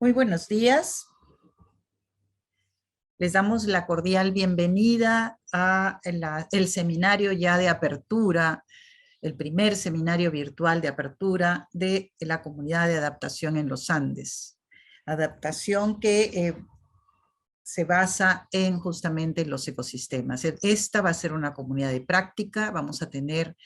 Muy buenos días. Les damos la cordial bienvenida a el seminario ya de apertura, el primer seminario virtual de apertura de la comunidad de adaptación en los Andes. Adaptación que se basa en justamente los ecosistemas. Esta va a ser una comunidad de práctica, vamos a tener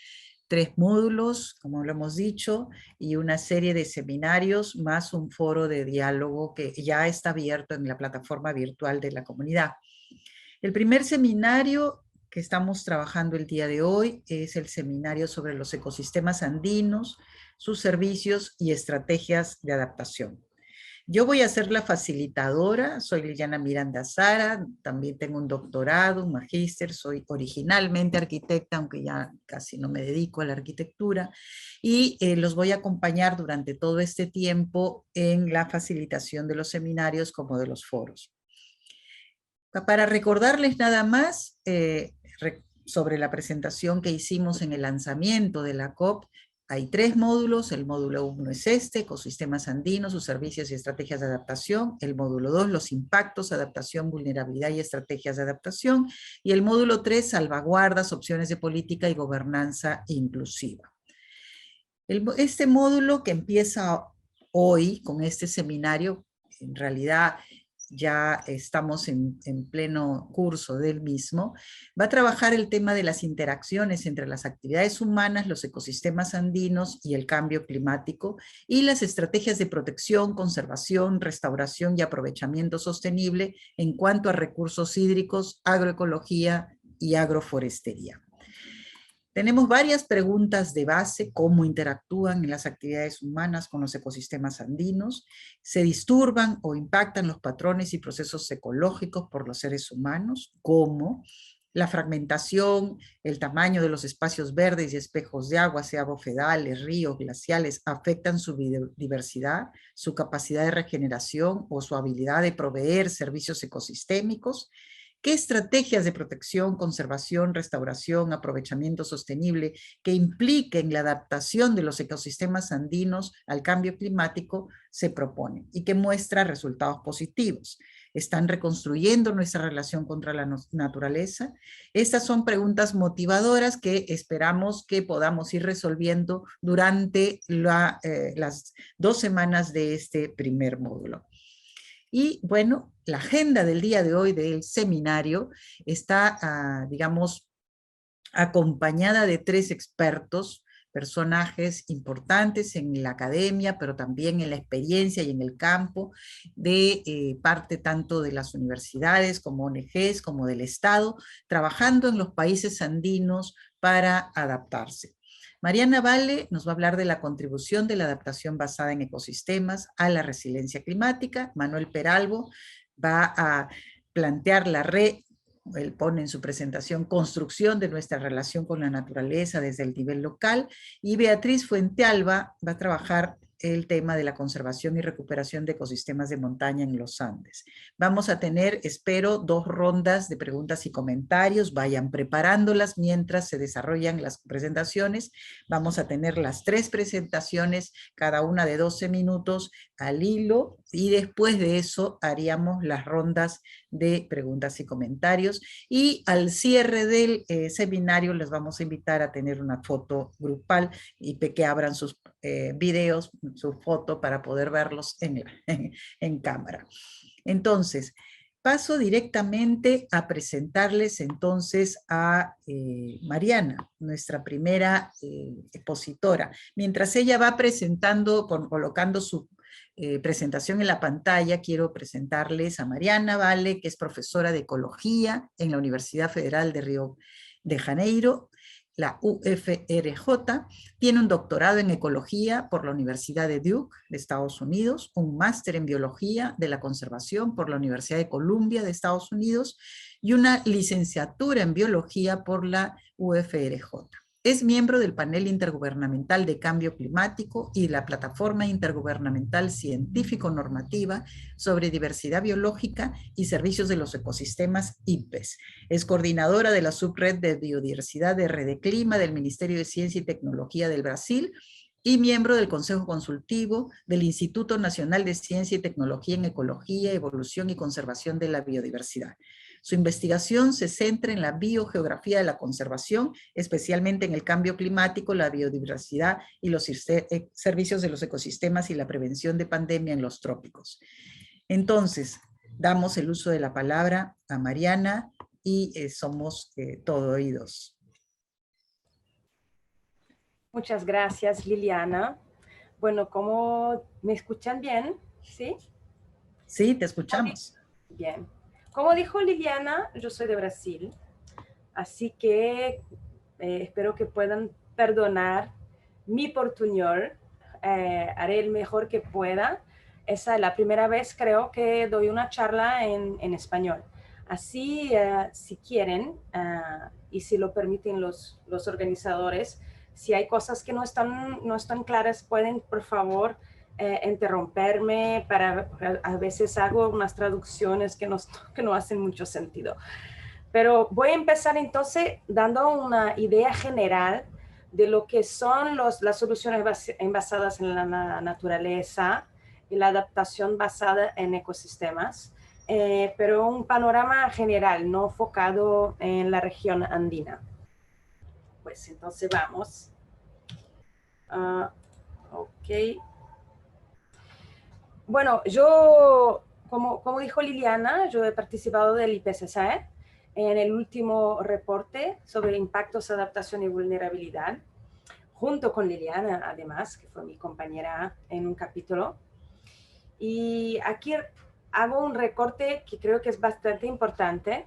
3 módulos, como lo hemos dicho, y una serie de seminarios, más un foro de diálogo que ya está abierto en la plataforma virtual de la comunidad. El primer seminario que estamos trabajando el día de hoy es el seminario sobre los ecosistemas andinos, sus servicios y estrategias de adaptación. Yo voy a ser la facilitadora, soy Liliana Miranda Zara, también tengo un doctorado, un magíster, soy originalmente arquitecta, aunque ya casi no me dedico a la arquitectura, y los voy a acompañar durante todo este tiempo en la facilitación de los seminarios como de los foros. Para recordarles nada más sobre la presentación que hicimos en el lanzamiento de la COP, hay 3 módulos. El módulo 1 es ecosistemas andinos, sus servicios y estrategias de adaptación. El módulo 2, los impactos, adaptación, vulnerabilidad y estrategias de adaptación. Y el módulo 3, salvaguardas, opciones de política y gobernanza inclusiva. Este módulo que empieza hoy con este seminario, en realidad ya estamos en pleno curso del mismo, va a trabajar el tema de las interacciones entre las actividades humanas, los ecosistemas andinos y el cambio climático, y las estrategias de protección, conservación, restauración y aprovechamiento sostenible en cuanto a recursos hídricos, agroecología y agroforestería. Tenemos varias preguntas de base: cómo interactúan las actividades humanas con los ecosistemas andinos, se disturban o impactan los patrones y procesos ecológicos por los seres humanos, cómo la fragmentación, el tamaño de los espacios verdes y espejos de agua, sea bofedales, ríos, glaciales, afectan su biodiversidad, su capacidad de regeneración o su habilidad de proveer servicios ecosistémicos. ¿Qué estrategias de protección, conservación, restauración, aprovechamiento sostenible que impliquen la adaptación de los ecosistemas andinos al cambio climático se proponen y que muestra resultados positivos? ¿Están reconstruyendo nuestra relación contra la naturaleza? Estas son preguntas motivadoras que esperamos que podamos ir resolviendo durante las 2 semanas de este primer módulo. Y bueno, la agenda del día de hoy del seminario está, digamos, acompañada de 3 expertos, personajes importantes en la academia, pero también en la experiencia y en el campo, de parte tanto de las universidades como ONGs, como del Estado, trabajando en los países andinos para adaptarse. Mariana Vale nos va a hablar de la contribución de la adaptación basada en ecosistemas a la resiliencia climática. Manuel Peralbo va a plantear él pone en su presentación construcción de nuestra relación con la naturaleza desde el nivel local, y Beatriz Fuentealba va a trabajar el tema de la conservación y recuperación de ecosistemas de montaña en los Andes. Vamos a tener, espero, 2 rondas de preguntas y comentarios. Vayan preparándolas mientras se desarrollan las presentaciones. Vamos a tener las 3 presentaciones, cada una de 12 minutos al hilo, y después de eso haríamos las rondas de preguntas y comentarios, y al cierre del seminario les vamos a invitar a tener una foto grupal y que abran sus videos, su foto, para poder verlos en cámara. Entonces, paso directamente a presentarles entonces a Mariana, nuestra primera expositora. Mientras ella va presentando, colocando su presentación en la pantalla, quiero presentarles a Mariana Vale, que es profesora de Ecología en la Universidad Federal de Río de Janeiro, la UFRJ, tiene un doctorado en Ecología por la Universidad de Duke de Estados Unidos, un máster en Biología de la Conservación por la Universidad de Columbia de Estados Unidos y una licenciatura en Biología por la UFRJ. Es miembro del Panel Intergubernamental de Cambio Climático y la Plataforma Intergubernamental Científico-Normativa sobre Diversidad Biológica y Servicios de los Ecosistemas, IPES. Es coordinadora de la subred de biodiversidad de Redeclima del Ministerio de Ciencia y Tecnología del Brasil, y miembro del Consejo Consultivo del Instituto Nacional de Ciencia y Tecnología en Ecología, Evolución y Conservación de la Biodiversidad. Su investigación se centra en la biogeografía de la conservación, especialmente en el cambio climático, la biodiversidad y los servicios de los ecosistemas y la prevención de pandemia en los trópicos. Entonces, damos el uso de la palabra a Mariana y somos todo oídos. Muchas gracias, Liliana. Bueno, ¿cómo me escuchan bien? ¿Sí? Sí, te escuchamos. Bien. Como dijo Liliana, yo soy de Brasil, así que espero que puedan perdonar mi portuñol. Haré el mejor que pueda. Esa es la primera vez, creo, que doy una charla en español. Así, si quieren, y si lo permiten los organizadores, si hay cosas que no están claras, pueden, por favor, interromperme. A veces hago unas traducciones que no hacen mucho sentido. Pero voy a empezar entonces dando una idea general de lo que son las soluciones basadas en la naturaleza y la adaptación basada en ecosistemas, pero un panorama general, no enfocado en la región andina. Pues entonces vamos. Ok. Bueno, yo, como dijo Liliana, yo he participado del IPCC en el último reporte sobre impactos, adaptación y vulnerabilidad, junto con Liliana, además, que fue mi compañera en un capítulo. Y aquí hago un recorte que creo que es bastante importante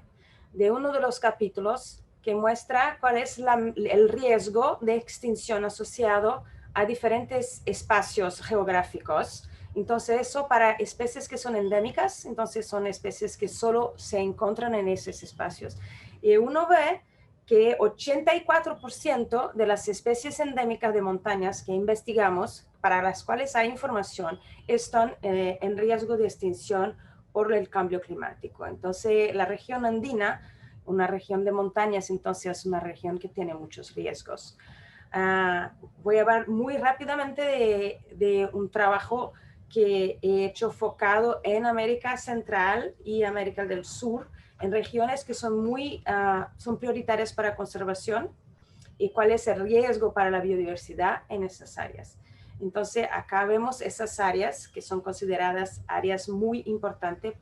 de uno de los capítulos que muestra cuál es el riesgo de extinción asociado a diferentes espacios geográficos. Entonces, eso para especies que son endémicas, entonces son especies que solo se encuentran en esos espacios. Y uno ve que 84% de las especies endémicas de montañas que investigamos, para las cuales hay información, están en riesgo de extinción por el cambio climático. Entonces, la región andina, una región de montañas, entonces es una región que tiene muchos riesgos. Voy a hablar muy rápidamente de un trabajo que he hecho enfocado en América Central y América del Sur, en regiones que son son prioritarias para conservación y cuál es el riesgo para la biodiversidad en esas áreas. Entonces, acá vemos esas áreas que son consideradas áreas muy importantes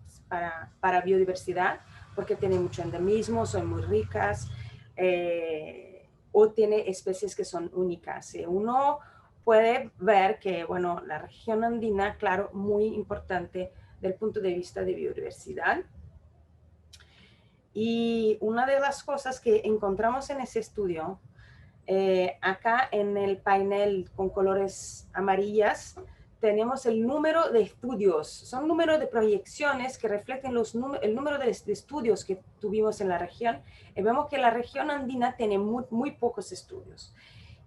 para biodiversidad, porque tienen mucho endemismo, son muy ricas, o tiene especies que son únicas. Uno puede ver que, bueno, la región andina, claro, muy importante del punto de vista de biodiversidad. Y una de las cosas que encontramos en ese estudio, acá en el panel con colores amarillas, tenemos el número de estudios. Son números de proyecciones que reflejan el número de estudios que tuvimos en la región. Y vemos que la región andina tiene muy pocos estudios.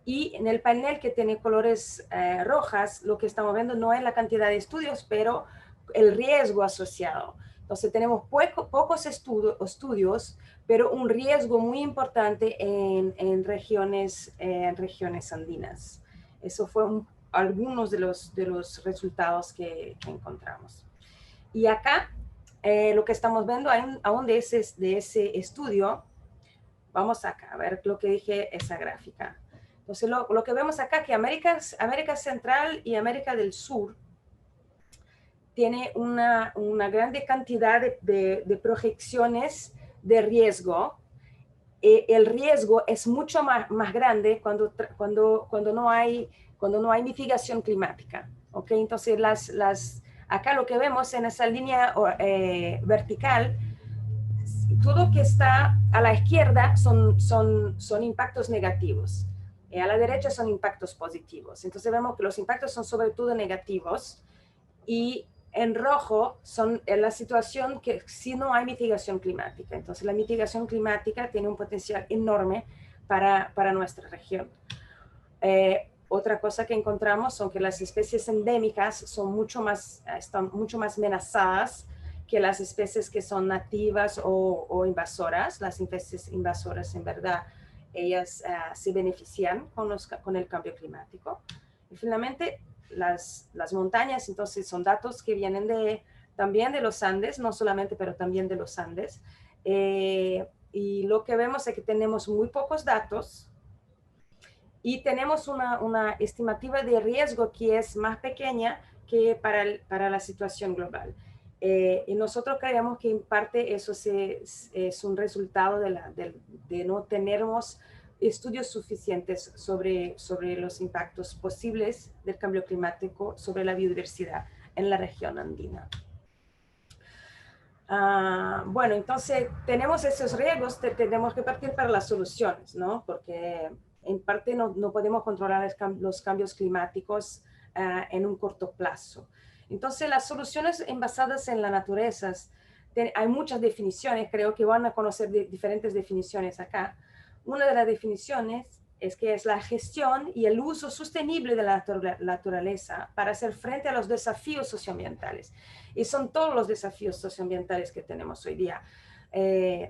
Y en el panel que tiene colores rojas, lo que estamos viendo no es la cantidad de estudios, pero el riesgo asociado. Entonces tenemos pocos estudios, pero un riesgo muy importante en regiones andinas. Eso fue algunos de los resultados que encontramos. Y acá lo que estamos viendo aún de ese estudio, vamos acá a ver lo que dije esa gráfica. Entonces lo que vemos acá que América Central y América del Sur tiene una grande cantidad de proyecciones de riesgo. El riesgo es mucho más grande cuando no hay mitigación climática. ¿Okay? Entonces, acá lo que vemos en esa línea vertical, todo que está a la izquierda son impactos negativos. A la derecha son impactos positivos. Entonces vemos que los impactos son sobre todo negativos, y en rojo son la situación que si no hay mitigación climática. Entonces la mitigación climática tiene un potencial enorme para nuestra región. Otra cosa que encontramos son que las especies endémicas están mucho más amenazadas que las especies que son nativas o invasoras. Las especies invasoras, en verdad, ellas se benefician con el cambio climático. Y finalmente, las montañas, entonces, son datos que vienen también de los Andes, no solamente, pero también de los Andes. Y lo que vemos es que tenemos muy pocos datos y tenemos una estimativa de riesgo que es más pequeña que para la situación global. Y nosotros creemos que en parte eso es un resultado de no tenermos estudios suficientes sobre los impactos posibles del cambio climático sobre la biodiversidad en la región andina. Bueno, entonces tenemos esos riesgos, tenemos que partir para las soluciones, ¿no? Porque en parte no podemos controlar los cambios climáticos en un corto plazo. Entonces las soluciones basadas en la naturaleza, hay muchas definiciones, creo que van a conocer diferentes definiciones acá. Una de las definiciones es que es la gestión y el uso sostenible de la naturaleza para hacer frente a los desafíos socioambientales. Y son todos los desafíos socioambientales que tenemos hoy día.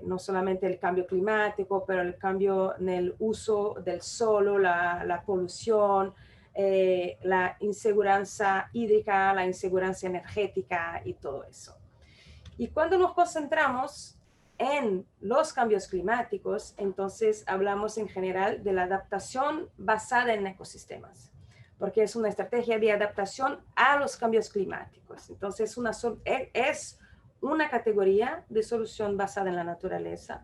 No solamente el cambio climático, pero el cambio en el uso del suelo, la polución, la inseguridad hídrica, la inseguridad energética y todo eso. Y cuando nos concentramos en los cambios climáticos, entonces hablamos en general de la adaptación basada en ecosistemas, porque es una estrategia de adaptación a los cambios climáticos. Entonces es una categoría de solución basada en la naturaleza,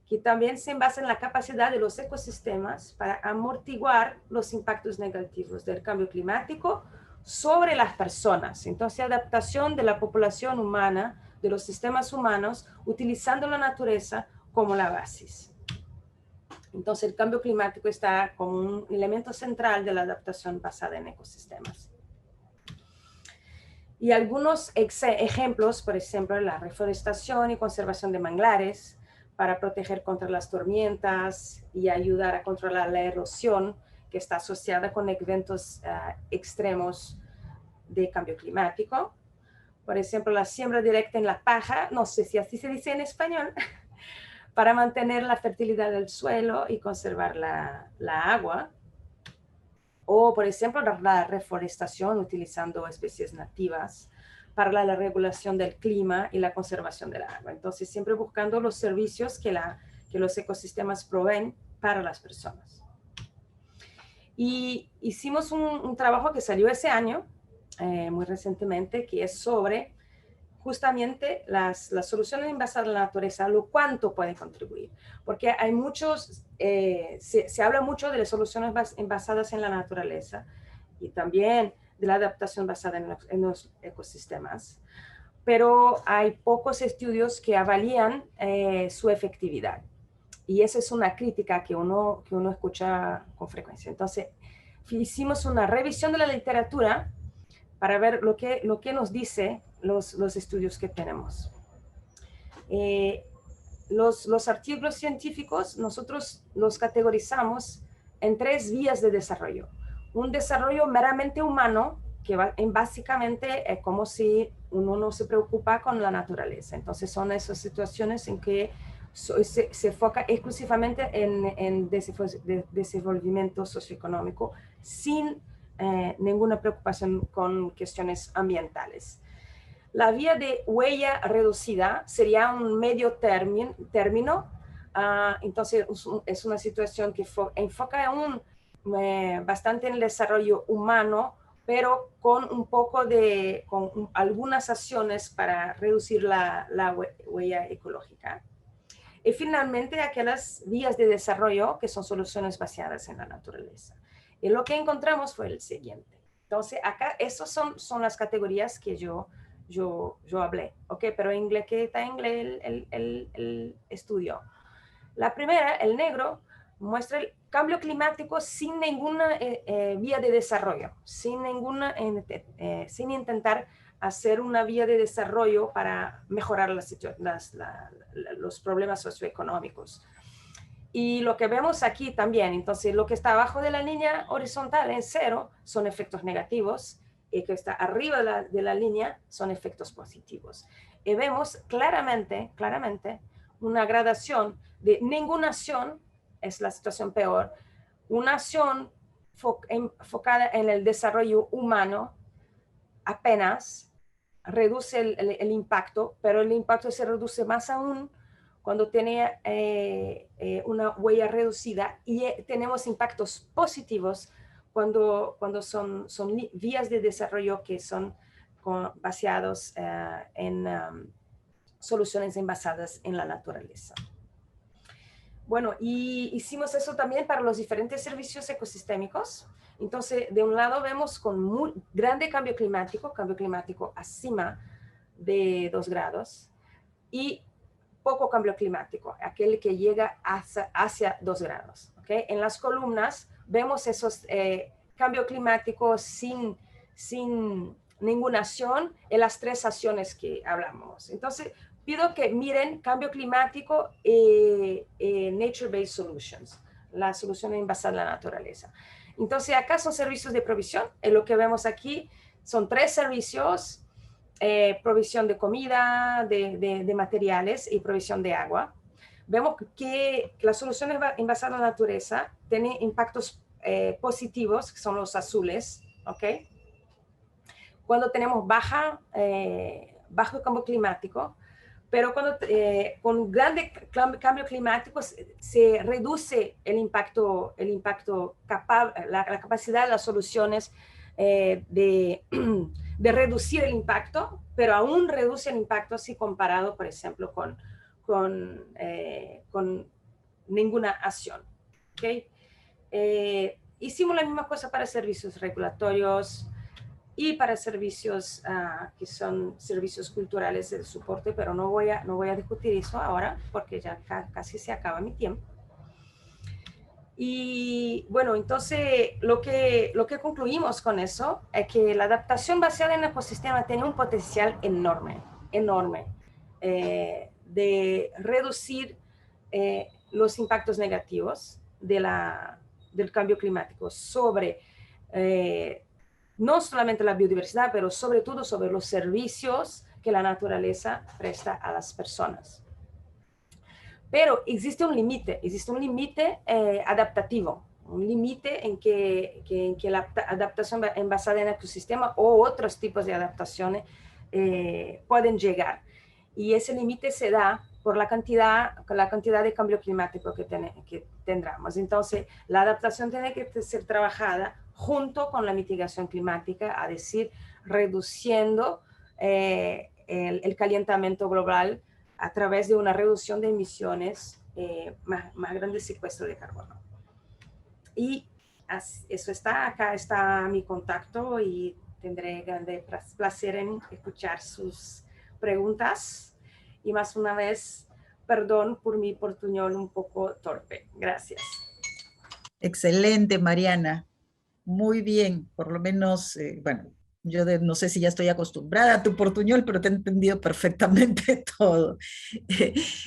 que también se basa en la capacidad de los ecosistemas para amortiguar los impactos negativos del cambio climático sobre las personas. Entonces, adaptación de la población humana, de los sistemas humanos, utilizando la naturaleza como la base. Entonces, el cambio climático está como un elemento central de la adaptación basada en ecosistemas. Y algunos ejemplos, por ejemplo, la reforestación y conservación de manglares para proteger contra las tormentas y ayudar a controlar la erosión que está asociada con eventos extremos de cambio climático. Por ejemplo, la siembra directa en la paja, no sé si así se dice en español, para mantener la fertilidad del suelo y conservar la agua. O, por ejemplo, la reforestación utilizando especies nativas para la regulación del clima y la conservación del agua. Entonces, siempre buscando los servicios que los ecosistemas proveen para las personas. Y hicimos un trabajo que salió ese año, muy recientemente, que es sobre justamente las soluciones basadas en la naturaleza, lo cuánto pueden contribuir. Porque hay muchos, se habla mucho de las soluciones basadas en la naturaleza y también de la adaptación basada en los ecosistemas, pero hay pocos estudios que avalían su efectividad. Y esa es una crítica que uno escucha con frecuencia. Entonces, hicimos una revisión de la literatura para ver lo que nos dice los estudios que tenemos. Los artículos científicos nosotros los categorizamos en 3 vías de desarrollo. Un desarrollo meramente humano, que básicamente es como si uno no se preocupa con la naturaleza. Entonces son esas situaciones en que se enfoca exclusivamente en desenvolvimiento socioeconómico sin ninguna preocupación con cuestiones ambientales. La vía de huella reducida sería un medio término, entonces es una situación que enfoca bastante en el desarrollo humano, pero con con algunas acciones para reducir la huella ecológica. Y finalmente, aquellas vías de desarrollo que son soluciones basadas en la naturaleza. Y lo que encontramos fue el siguiente. Entonces, acá, esas son las categorías que yo hablé, ¿ok? Pero en inglés, ¿qué está en inglés el estudio? La primera, el negro, muestra el cambio climático sin ninguna vía de desarrollo, sin intentar hacer una vía de desarrollo para mejorar los problemas socioeconómicos. Y lo que vemos aquí también, entonces lo que está abajo de la línea horizontal en 0 son efectos negativos y que está arriba de la línea son efectos positivos. Y vemos claramente una gradación de ninguna acción es la situación peor, una acción enfocada en el desarrollo humano apenas reduce el impacto, pero el impacto se reduce más aún cuando tiene una huella reducida, y tenemos impactos positivos cuando son vías de desarrollo que son basados en soluciones basadas en la naturaleza. Bueno, y hicimos eso también para los diferentes servicios ecosistémicos. Entonces, de un lado vemos con muy grande cambio climático acima de 2 grados, y poco cambio climático, aquel que llega hacia 2 grados. ¿Okay? En las columnas vemos esos cambio climático sin ninguna acción en las 3 acciones que hablamos. Entonces, pido que miren cambio climático, nature-based solutions, la solución basada en la naturaleza. Entonces, acá son servicios de provisión. Lo que vemos aquí son 3 servicios: provisión de comida, de materiales y provisión de agua. Vemos que las soluciones basadas en la naturaleza tienen impactos positivos, que son los azules, ¿ok? Cuando tenemos bajo cambio climático, pero cuando con grande cambio climático se reduce la capacidad de las soluciones de reducir el impacto, pero aún reduce el impacto si comparado, por ejemplo, con ninguna acción. ¿Okay? Hicimos la misma cosa para servicios regulatorios y para servicios que son servicios culturales de soporte, pero no voy a discutir eso ahora porque ya casi se acaba mi tiempo. Y bueno, entonces lo que concluimos con eso es que la adaptación basada en el ecosistema tiene un potencial enorme, de reducir los impactos negativos del cambio climático sobre no solamente la biodiversidad, pero sobre todo sobre los servicios que la naturaleza presta a las personas. Pero existe un límite adaptativo, un límite en que la adaptación basada en el ecosistema o otros tipos de adaptaciones pueden llegar. Y ese límite se da por la cantidad de cambio climático que tendremos. Entonces, la adaptación tiene que ser trabajada junto con la mitigación climática, es decir, reduciendo el calentamiento global a través de una reducción de emisiones, más grande secuestro de carbono. Y eso acá está mi contacto, y tendré grande placer en escuchar sus preguntas. Y más una vez, perdón por mi portuñol un poco torpe. Gracias. Excelente, Mariana. Muy bien, por lo menos, bueno, yo no sé si ya estoy acostumbrada a tu portuñol, pero te he entendido perfectamente todo.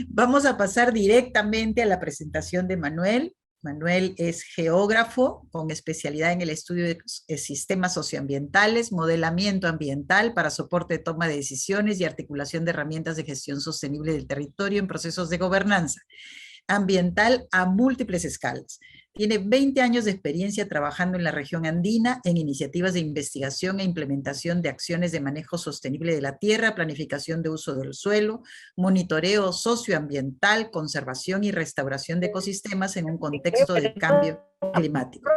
Vamos a pasar directamente a la presentación de Manuel. Manuel es geógrafo con especialidad en el estudio de sistemas socioambientales, modelamiento ambiental para soporte de toma de decisiones y articulación de herramientas de gestión sostenible del territorio en procesos de gobernanza ambiental a múltiples escalas. Tiene 20 años de experiencia trabajando en la región andina en iniciativas de investigación e implementación de acciones de manejo sostenible de la tierra, planificación de uso del suelo, monitoreo socioambiental, conservación y restauración de ecosistemas en un contexto de cambio climático.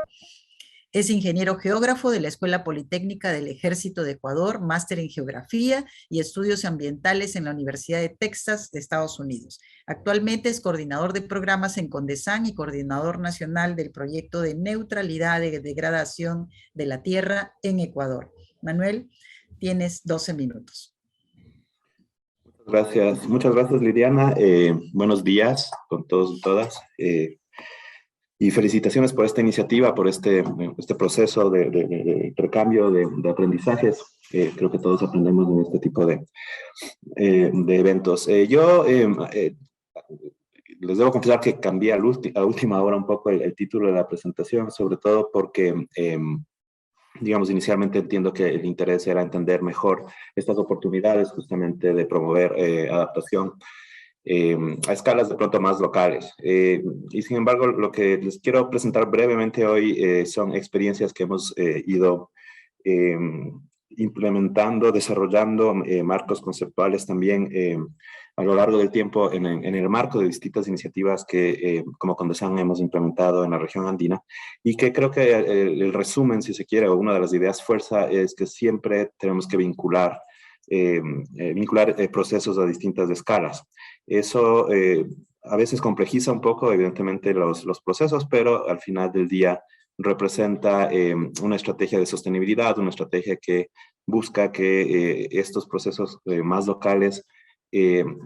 Es ingeniero geógrafo de la Escuela Politécnica del Ejército de Ecuador, máster en Geografía y Estudios Ambientales en la Universidad de Texas de Estados Unidos. Actualmente es coordinador de programas en CONDESAN y coordinador nacional del proyecto de neutralidad de degradación de la tierra en Ecuador. Manuel, tienes 12 minutos. Muchas gracias, Liliana. Buenos días con todos y todas. Y felicitaciones por esta iniciativa, por este proceso de intercambio de aprendizajes. Creo que todos aprendemos en este tipo de eventos. Yo les debo confesar que cambié a última hora un poco el título de la presentación, sobre todo porque, digamos, inicialmente entiendo que el interés era entender mejor estas oportunidades justamente de promover adaptación a escalas de pronto más locales. Y sin embargo, lo que les quiero presentar brevemente hoy son experiencias que hemos ido implementando, desarrollando marcos conceptuales también a lo largo del tiempo en el marco de distintas iniciativas que como Condesan hemos implementado en la región andina, y que creo que el resumen, si se quiere, o una de las ideas fuerza es que siempre tenemos que vincular procesos a distintas escalas. Eso a veces complejiza un poco, evidentemente, los procesos, pero al final del día representa una estrategia de sostenibilidad, una estrategia que busca que estos procesos más locales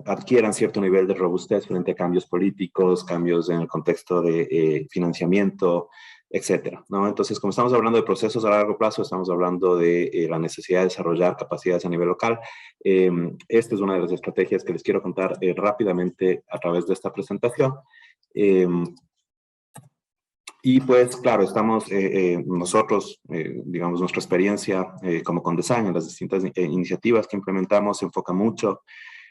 adquieran cierto nivel de robustez frente a cambios políticos, cambios en el contexto de financiamiento, etcétera, ¿no? Entonces, como estamos hablando de procesos a largo plazo, estamos hablando de la necesidad de desarrollar capacidades a nivel local. Esta es una de las estrategias que les quiero contar rápidamente a través de esta presentación. Y pues, claro, estamos nosotros, digamos, nuestra experiencia como Condesan en las distintas iniciativas que implementamos se enfoca mucho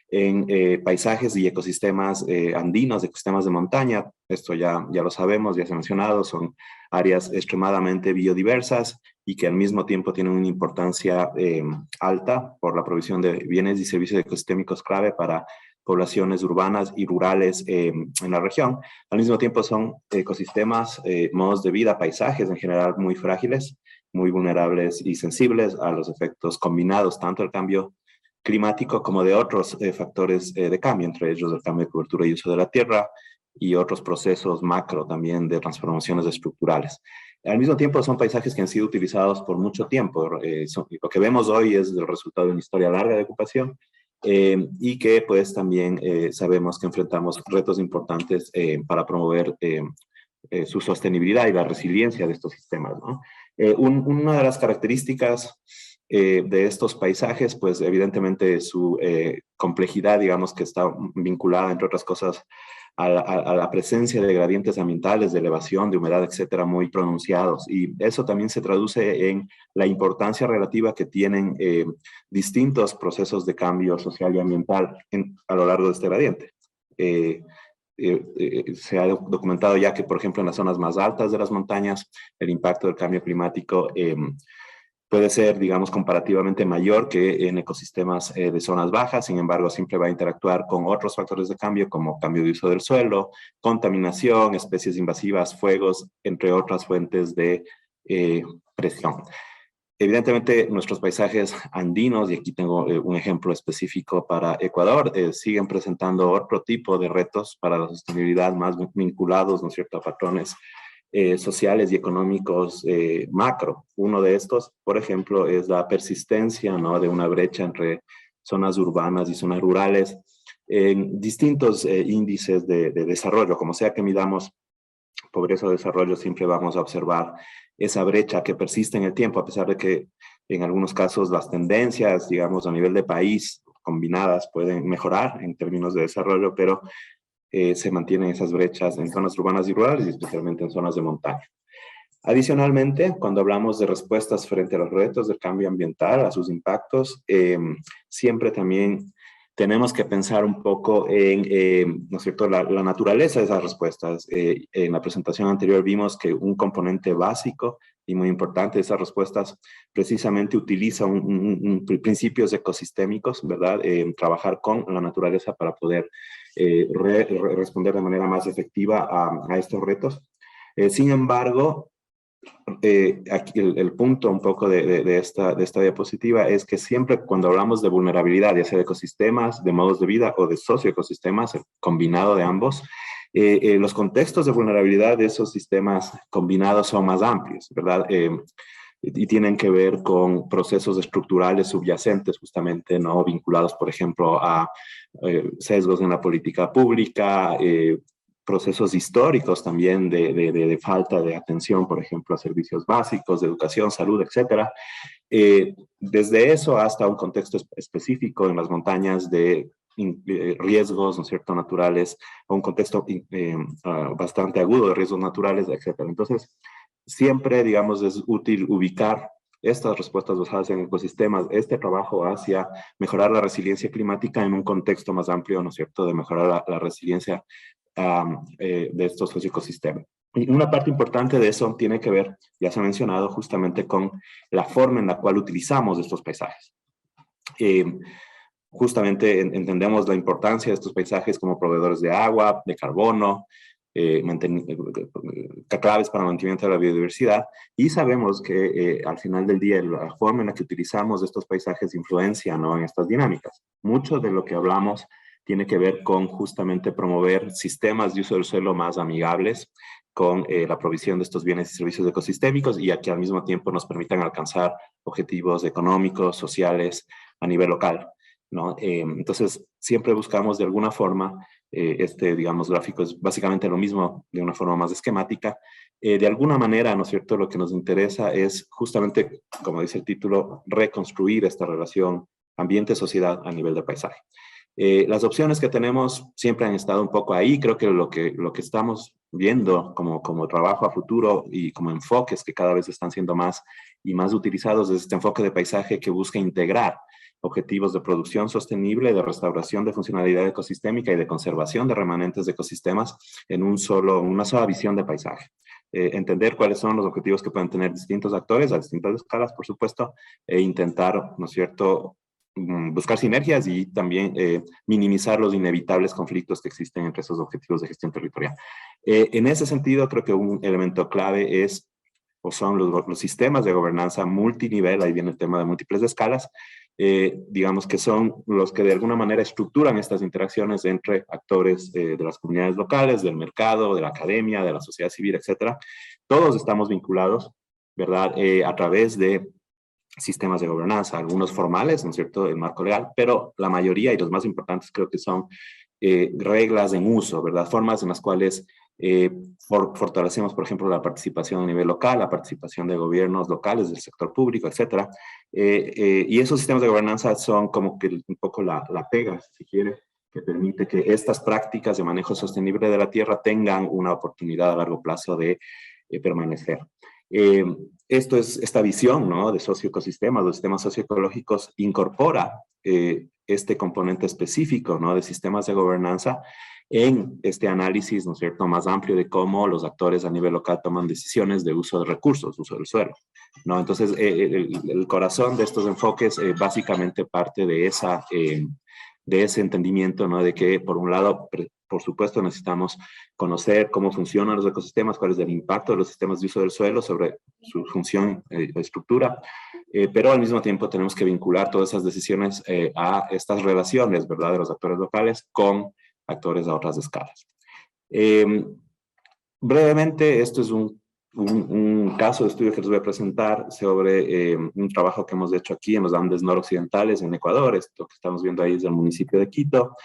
en paisajes y ecosistemas andinos, ecosistemas de montaña. Esto ya lo sabemos, ya se ha mencionado, son áreas extremadamente biodiversas y que al mismo tiempo tienen una importancia alta por la provisión de bienes y servicios ecosistémicos clave para poblaciones urbanas y rurales en la región. Al mismo tiempo son ecosistemas, modos de vida, paisajes en general muy frágiles, muy vulnerables y sensibles a los efectos combinados, tanto del cambio climático como de otros factores de cambio, entre ellos el cambio de cobertura y uso de la tierra y otros procesos macro también de transformaciones estructurales. Al mismo tiempo son paisajes que han sido utilizados por mucho tiempo. Lo que vemos hoy es el resultado de una historia larga de ocupación y que pues también sabemos que enfrentamos retos importantes para promover su sostenibilidad y la resiliencia de estos sistemas, ¿no? Una de las características de estos paisajes, pues evidentemente su complejidad, digamos que está vinculada, entre otras cosas, a la presencia de gradientes ambientales, de elevación, de humedad, etcétera, muy pronunciados. Y eso también se traduce en la importancia relativa que tienen distintos procesos de cambio social y ambiental a lo largo de este gradiente. Se ha documentado ya que, por ejemplo, en las zonas más altas de las montañas, el impacto del cambio climático puede ser, digamos, comparativamente mayor que en ecosistemas de zonas bajas. Sin embargo, siempre va a interactuar con otros factores de cambio, como cambio de uso del suelo, contaminación, especies invasivas, fuegos, entre otras fuentes de presión. Evidentemente, nuestros paisajes andinos, y aquí tengo un ejemplo específico para Ecuador, siguen presentando otro tipo de retos para la sostenibilidad más vinculados, ¿no es cierto?, a patrones sociales y económicos macro. Uno de estos, por ejemplo, es la persistencia, ¿no?, de una brecha entre zonas urbanas y zonas rurales en distintos índices de desarrollo. Como sea que midamos pobreza o desarrollo, siempre vamos a observar esa brecha que persiste en el tiempo, a pesar de que en algunos casos las tendencias, digamos, a nivel de país combinadas pueden mejorar en términos de desarrollo, pero se mantienen esas brechas en zonas urbanas y rurales y especialmente en zonas de montaña. Adicionalmente, cuando hablamos de respuestas frente a los retos del cambio ambiental, a sus impactos, siempre también tenemos que pensar un poco en, ¿no es cierto?, la naturaleza de esas respuestas. En la presentación anterior vimos que un componente básico y muy importante de esas respuestas precisamente utiliza principios ecosistémicos, ¿verdad? Trabajar con la naturaleza para poder responder de manera más efectiva a estos retos. Sin embargo, aquí el punto un poco de esta diapositiva es que siempre cuando hablamos de vulnerabilidad, ya sea de ecosistemas, de modos de vida o de socioecosistemas, combinado de ambos, los contextos de vulnerabilidad de esos sistemas combinados son más amplios, ¿verdad? Y tienen que ver con procesos estructurales subyacentes justamente, ¿no?, vinculados, por ejemplo, a sesgos en la política pública, procesos históricos también de falta de atención, por ejemplo, a servicios básicos, de educación, salud, etcétera. Desde eso hasta un contexto específico en las montañas de riesgos, ¿no es cierto?, naturales, o un contexto bastante agudo de riesgos naturales, etcétera. Entonces, siempre, digamos, es útil ubicar estas respuestas basadas en ecosistemas, este trabajo hacia mejorar la resiliencia climática en un contexto más amplio, ¿no es cierto?, de mejorar la resiliencia de estos ecosistemas. Y una parte importante de eso tiene que ver, ya se ha mencionado, justamente con la forma en la cual utilizamos estos paisajes. Justamente entendemos la importancia de estos paisajes como proveedores de agua, de carbono, claves para el mantenimiento de la biodiversidad, y sabemos que al final del día la forma en la que utilizamos estos paisajes influencia, ¿no?, en estas dinámicas. Mucho de lo que hablamos tiene que ver con justamente promover sistemas de uso del suelo más amigables con la provisión de estos bienes y servicios ecosistémicos, y a que al mismo tiempo nos permitan alcanzar objetivos económicos, sociales a nivel local, ¿no? Entonces, siempre buscamos de alguna forma, digamos, gráfico es básicamente lo mismo de una forma más esquemática. De alguna manera, ¿no es cierto?, lo que nos interesa es justamente, como dice el título, reconstruir esta relación ambiente-sociedad a nivel de paisaje. Las opciones que tenemos siempre han estado un poco ahí. Creo que lo que estamos viendo como trabajo a futuro y como enfoques que cada vez están siendo más y más utilizados es este enfoque de paisaje que busca integrar objetivos de producción sostenible, de restauración de funcionalidad ecosistémica y de conservación de remanentes de ecosistemas en una sola visión de paisaje. Entender cuáles son los objetivos que pueden tener distintos actores a distintas escalas, por supuesto, e intentar, ¿no es cierto?, buscar sinergias y también minimizar los inevitables conflictos que existen entre esos objetivos de gestión territorial. En ese sentido, creo que un elemento clave es, o son los sistemas de gobernanza multinivel, ahí viene el tema de múltiples escalas, digamos que son los que de alguna manera estructuran estas interacciones entre actores de las comunidades locales, del mercado, de la academia, de la sociedad civil, etcétera. Todos estamos vinculados, ¿verdad?, a través de sistemas de gobernanza, algunos formales, ¿no es cierto?, el marco legal, pero la mayoría y los más importantes creo que son reglas en uso, ¿verdad?, formas en las cuales fortalecemos, por ejemplo, la participación a nivel local, la participación de gobiernos locales, del sector público, etcétera. Y esos sistemas de gobernanza son como que un poco la pega, si quiere, que permite que estas prácticas de manejo sostenible de la tierra tengan una oportunidad a largo plazo de permanecer. Esta visión, ¿no?, de socioecosistemas, de sistemas socioecológicos, incorpora este componente específico, ¿no?, de sistemas de gobernanza en este análisis, ¿no es cierto?, más amplio de cómo los actores a nivel local toman decisiones de uso de recursos, uso del suelo, ¿no? Entonces, el corazón de estos enfoques básicamente parte de ese entendimiento, ¿no?, de que, por un lado, por supuesto, necesitamos conocer cómo funcionan los ecosistemas, cuál es el impacto de los sistemas de uso del suelo sobre su función o estructura, pero al mismo tiempo tenemos que vincular todas esas decisiones a estas relaciones, ¿verdad?, de los actores locales con actores a otras escalas. Brevemente, esto es un caso de estudio que les voy a presentar sobre un trabajo que hemos hecho aquí en los Andes noroccidentales en Ecuador. Esto que estamos viendo ahí es el municipio de Quito.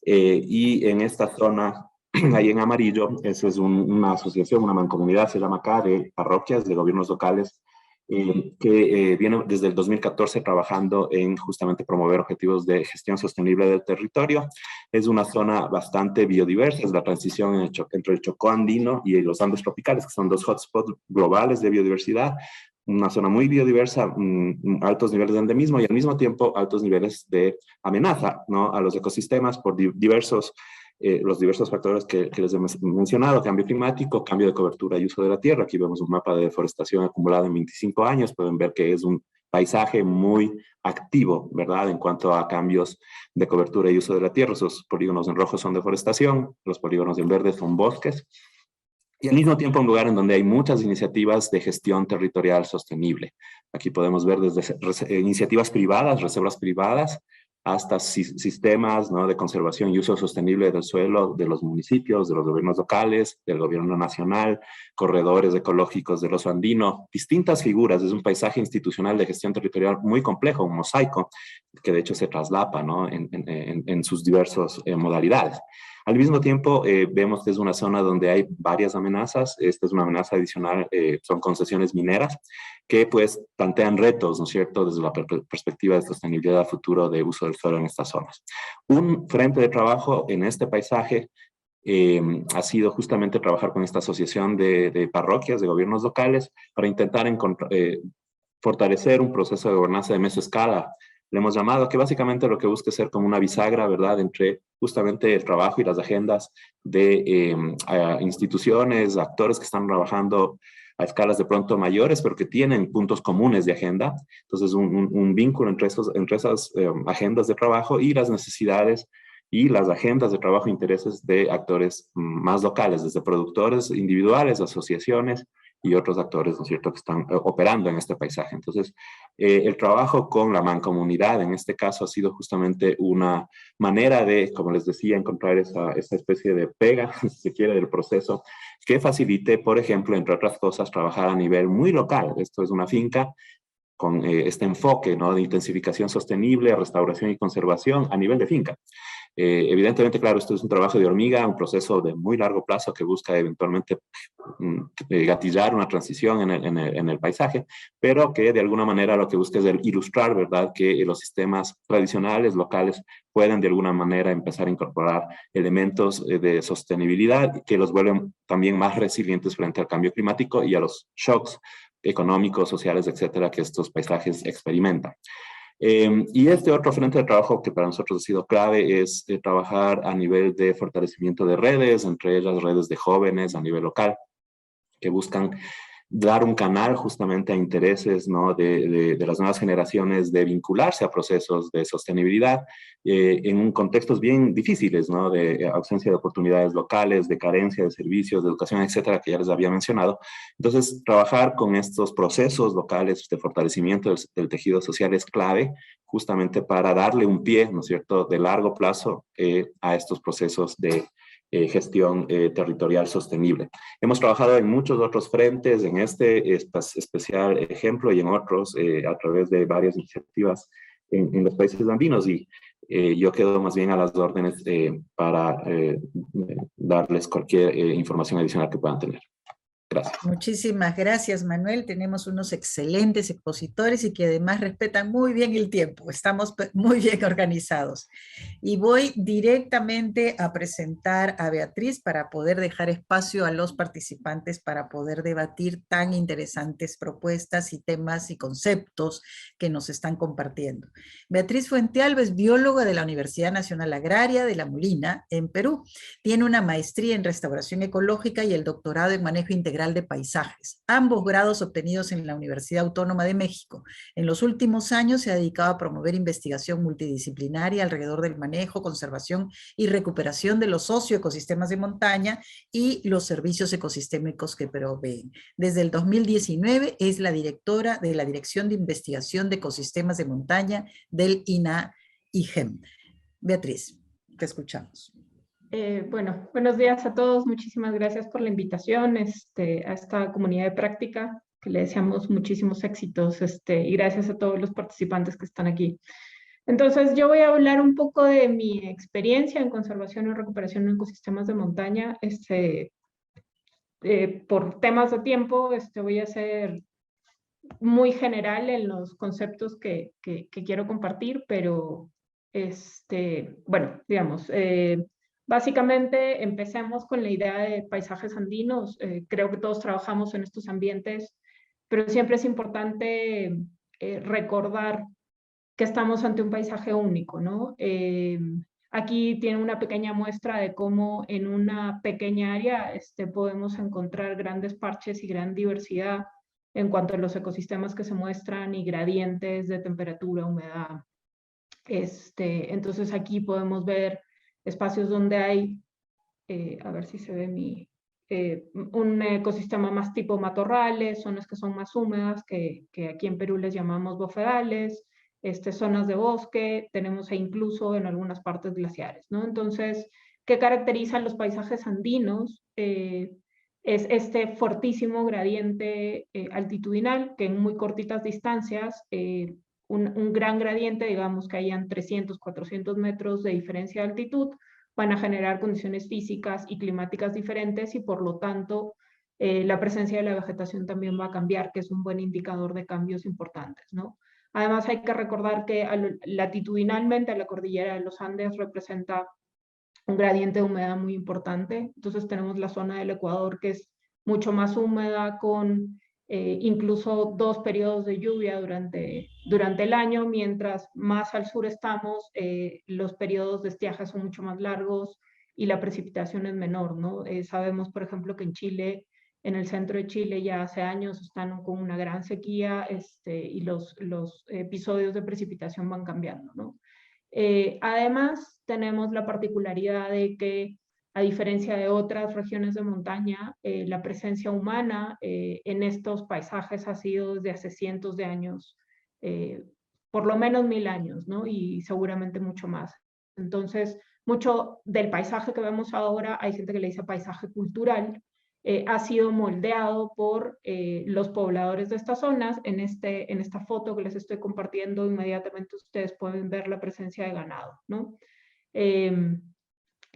Y en esta zona, ahí en amarillo, esa es una asociación, una mancomunidad, se llama acá, de parroquias, de gobiernos locales, que viene desde el 2014 trabajando en justamente promover objetivos de gestión sostenible del territorio. Es una zona bastante biodiversa, es la transición entre el Chocó andino y los Andes tropicales, que son dos hotspots globales de biodiversidad. Una zona muy biodiversa, altos niveles de endemismo y al mismo tiempo altos niveles de amenaza, ¿no?, a los ecosistemas por los diversos factores que les he mencionado: cambio climático, cambio de cobertura y uso de la tierra. Aquí vemos un mapa de deforestación acumulado en 25 años. Pueden ver que es un paisaje muy activo, ¿verdad?, en cuanto a cambios de cobertura y uso de la tierra. Esos polígonos en rojo son deforestación, los polígonos en verde son bosques. Y al mismo tiempo un lugar en donde hay muchas iniciativas de gestión territorial sostenible. Aquí podemos ver desde iniciativas privadas, reservas privadas, hasta sistemas, ¿no?, de conservación y uso sostenible del suelo de los municipios, de los gobiernos locales, del gobierno nacional, corredores ecológicos del oso andino, distintas figuras. Es un paisaje institucional de gestión territorial muy complejo, un mosaico, que de hecho se traslapa, ¿no?, en sus diversas modalidades. Al mismo tiempo, vemos que es una zona donde hay varias amenazas. Esta es una amenaza adicional, son concesiones mineras, que pues plantean retos, ¿no es cierto?, desde la perspectiva de sostenibilidad a futuro de uso del suelo en estas zonas. Un frente de trabajo en este paisaje ha sido justamente trabajar con esta asociación de parroquias, de gobiernos locales, para intentar fortalecer un proceso de gobernanza de mesoescala, le hemos llamado, que básicamente lo que busca es ser como una bisagra, ¿verdad?, entre justamente el trabajo y las agendas de instituciones, actores que están trabajando a escalas de pronto mayores, pero que tienen puntos comunes de agenda. Entonces, un vínculo entre esas agendas de trabajo y las necesidades y las agendas de trabajo e intereses de actores más locales, desde productores individuales, asociaciones y otros actores, ¿no es cierto?, que están operando en este paisaje. Entonces, el trabajo con la mancomunidad, en este caso, ha sido justamente una manera de, como les decía, encontrar esa especie de pega, si se quiere, del proceso, que facilite, por ejemplo, entre otras cosas, trabajar a nivel muy local. Esto es una finca con este enfoque, ¿no?, de intensificación sostenible, restauración y conservación a nivel de finca. Evidentemente, claro, esto es un trabajo de hormiga, un proceso de muy largo plazo que busca eventualmente gatillar una transición en el paisaje, pero que de alguna manera lo que busca es ilustrar, ¿verdad?, que los sistemas tradicionales, locales, pueden de alguna manera empezar a incorporar elementos de sostenibilidad que los vuelven también más resilientes frente al cambio climático y a los shocks económicos, sociales, etcétera, que estos paisajes experimentan. Y este otro frente de trabajo que para nosotros ha sido clave es trabajar a nivel de fortalecimiento de redes, entre ellas redes de jóvenes a nivel local, que buscan dar un canal justamente a intereses, ¿no?, de las nuevas generaciones de vincularse a procesos de sostenibilidad en contextos bien difíciles, ¿no?, de ausencia de oportunidades locales, de carencia de servicios, de educación, etcétera, que ya les había mencionado. Entonces, trabajar con estos procesos locales de fortalecimiento del tejido social es clave justamente para darle un pie, ¿no es cierto?, de largo plazo a estos procesos de gestión territorial sostenible. Hemos trabajado en muchos otros frentes, en este especial ejemplo y en otros a través de varias iniciativas en los países andinos, y yo quedo más bien a las órdenes para darles cualquier información adicional que puedan tener. Gracias. Muchísimas gracias, Manuel. Tenemos unos excelentes expositores y que además respetan muy bien el tiempo. Estamos muy bien organizados. Y voy directamente a presentar a Beatriz para poder dejar espacio a los participantes para poder debatir tan interesantes propuestas y temas y conceptos que nos están compartiendo. Beatriz Fuentealba es bióloga de la Universidad Nacional Agraria de La Molina, en Perú. Tiene una maestría en restauración ecológica y el doctorado en manejo integral de paisajes, ambos grados obtenidos en la Universidad Autónoma de México. En los últimos años se ha dedicado a promover investigación multidisciplinaria alrededor del manejo, conservación y recuperación de los socioecosistemas de montaña y los servicios ecosistémicos que proveen. Desde el 2019 es la directora de la Dirección de Investigación de Ecosistemas de Montaña del INAH-IGEM. Beatriz, te escuchamos. Bueno, buenos días a todos. Muchísimas gracias por la invitación a esta comunidad de práctica, que le deseamos muchísimos éxitos y gracias a todos los participantes que están aquí. Entonces, yo voy a hablar un poco de mi experiencia en conservación y recuperación de ecosistemas de montaña. Por temas de tiempo, voy a ser muy general en los conceptos que quiero compartir, pero, bueno, digamos, básicamente empecemos con la idea de paisajes andinos. Creo que todos trabajamos en estos ambientes, pero siempre es importante recordar que estamos ante un paisaje único, ¿no? Aquí tiene una pequeña muestra de cómo en una pequeña área podemos encontrar grandes parches y gran diversidad en cuanto a los ecosistemas que se muestran y gradientes de temperatura, humedad. Entonces aquí podemos ver espacios donde hay, a ver si se ve un ecosistema más tipo matorrales, zonas que son más húmedas, que aquí en Perú les llamamos bofedales, zonas de bosque, tenemos incluso en algunas partes glaciares, ¿no? Entonces, ¿qué caracteriza los paisajes andinos? Es este fortísimo gradiente altitudinal, que en muy cortitas distancias, un gran gradiente, digamos que hayan 300, 400 metros de diferencia de altitud, van a generar condiciones físicas y climáticas diferentes y por lo tanto la presencia de la vegetación también va a cambiar, que es un buen indicador de cambios importantes, ¿no? Además hay que recordar que latitudinalmente la cordillera de los Andes representa un gradiente de humedad muy importante. Entonces tenemos la zona del Ecuador que es mucho más húmeda con incluso 2 periodos de lluvia durante el año, mientras más al sur estamos, los periodos de estiaje son mucho más largos y la precipitación es menor, ¿no? Sabemos, por ejemplo, que en Chile, en el centro de Chile, ya hace años están con una gran sequía y los episodios de precipitación van cambiando, ¿no? Además, tenemos la particularidad de que, a diferencia de otras regiones de montaña, la presencia humana en estos paisajes ha sido desde hace cientos de años, por lo menos 1000 años, ¿no? Y seguramente mucho más. Entonces, mucho del paisaje que vemos ahora, hay gente que le dice paisaje cultural, ha sido moldeado por los pobladores de estas zonas. En esta foto que les estoy compartiendo, inmediatamente ustedes pueden ver la presencia de ganado, ¿no?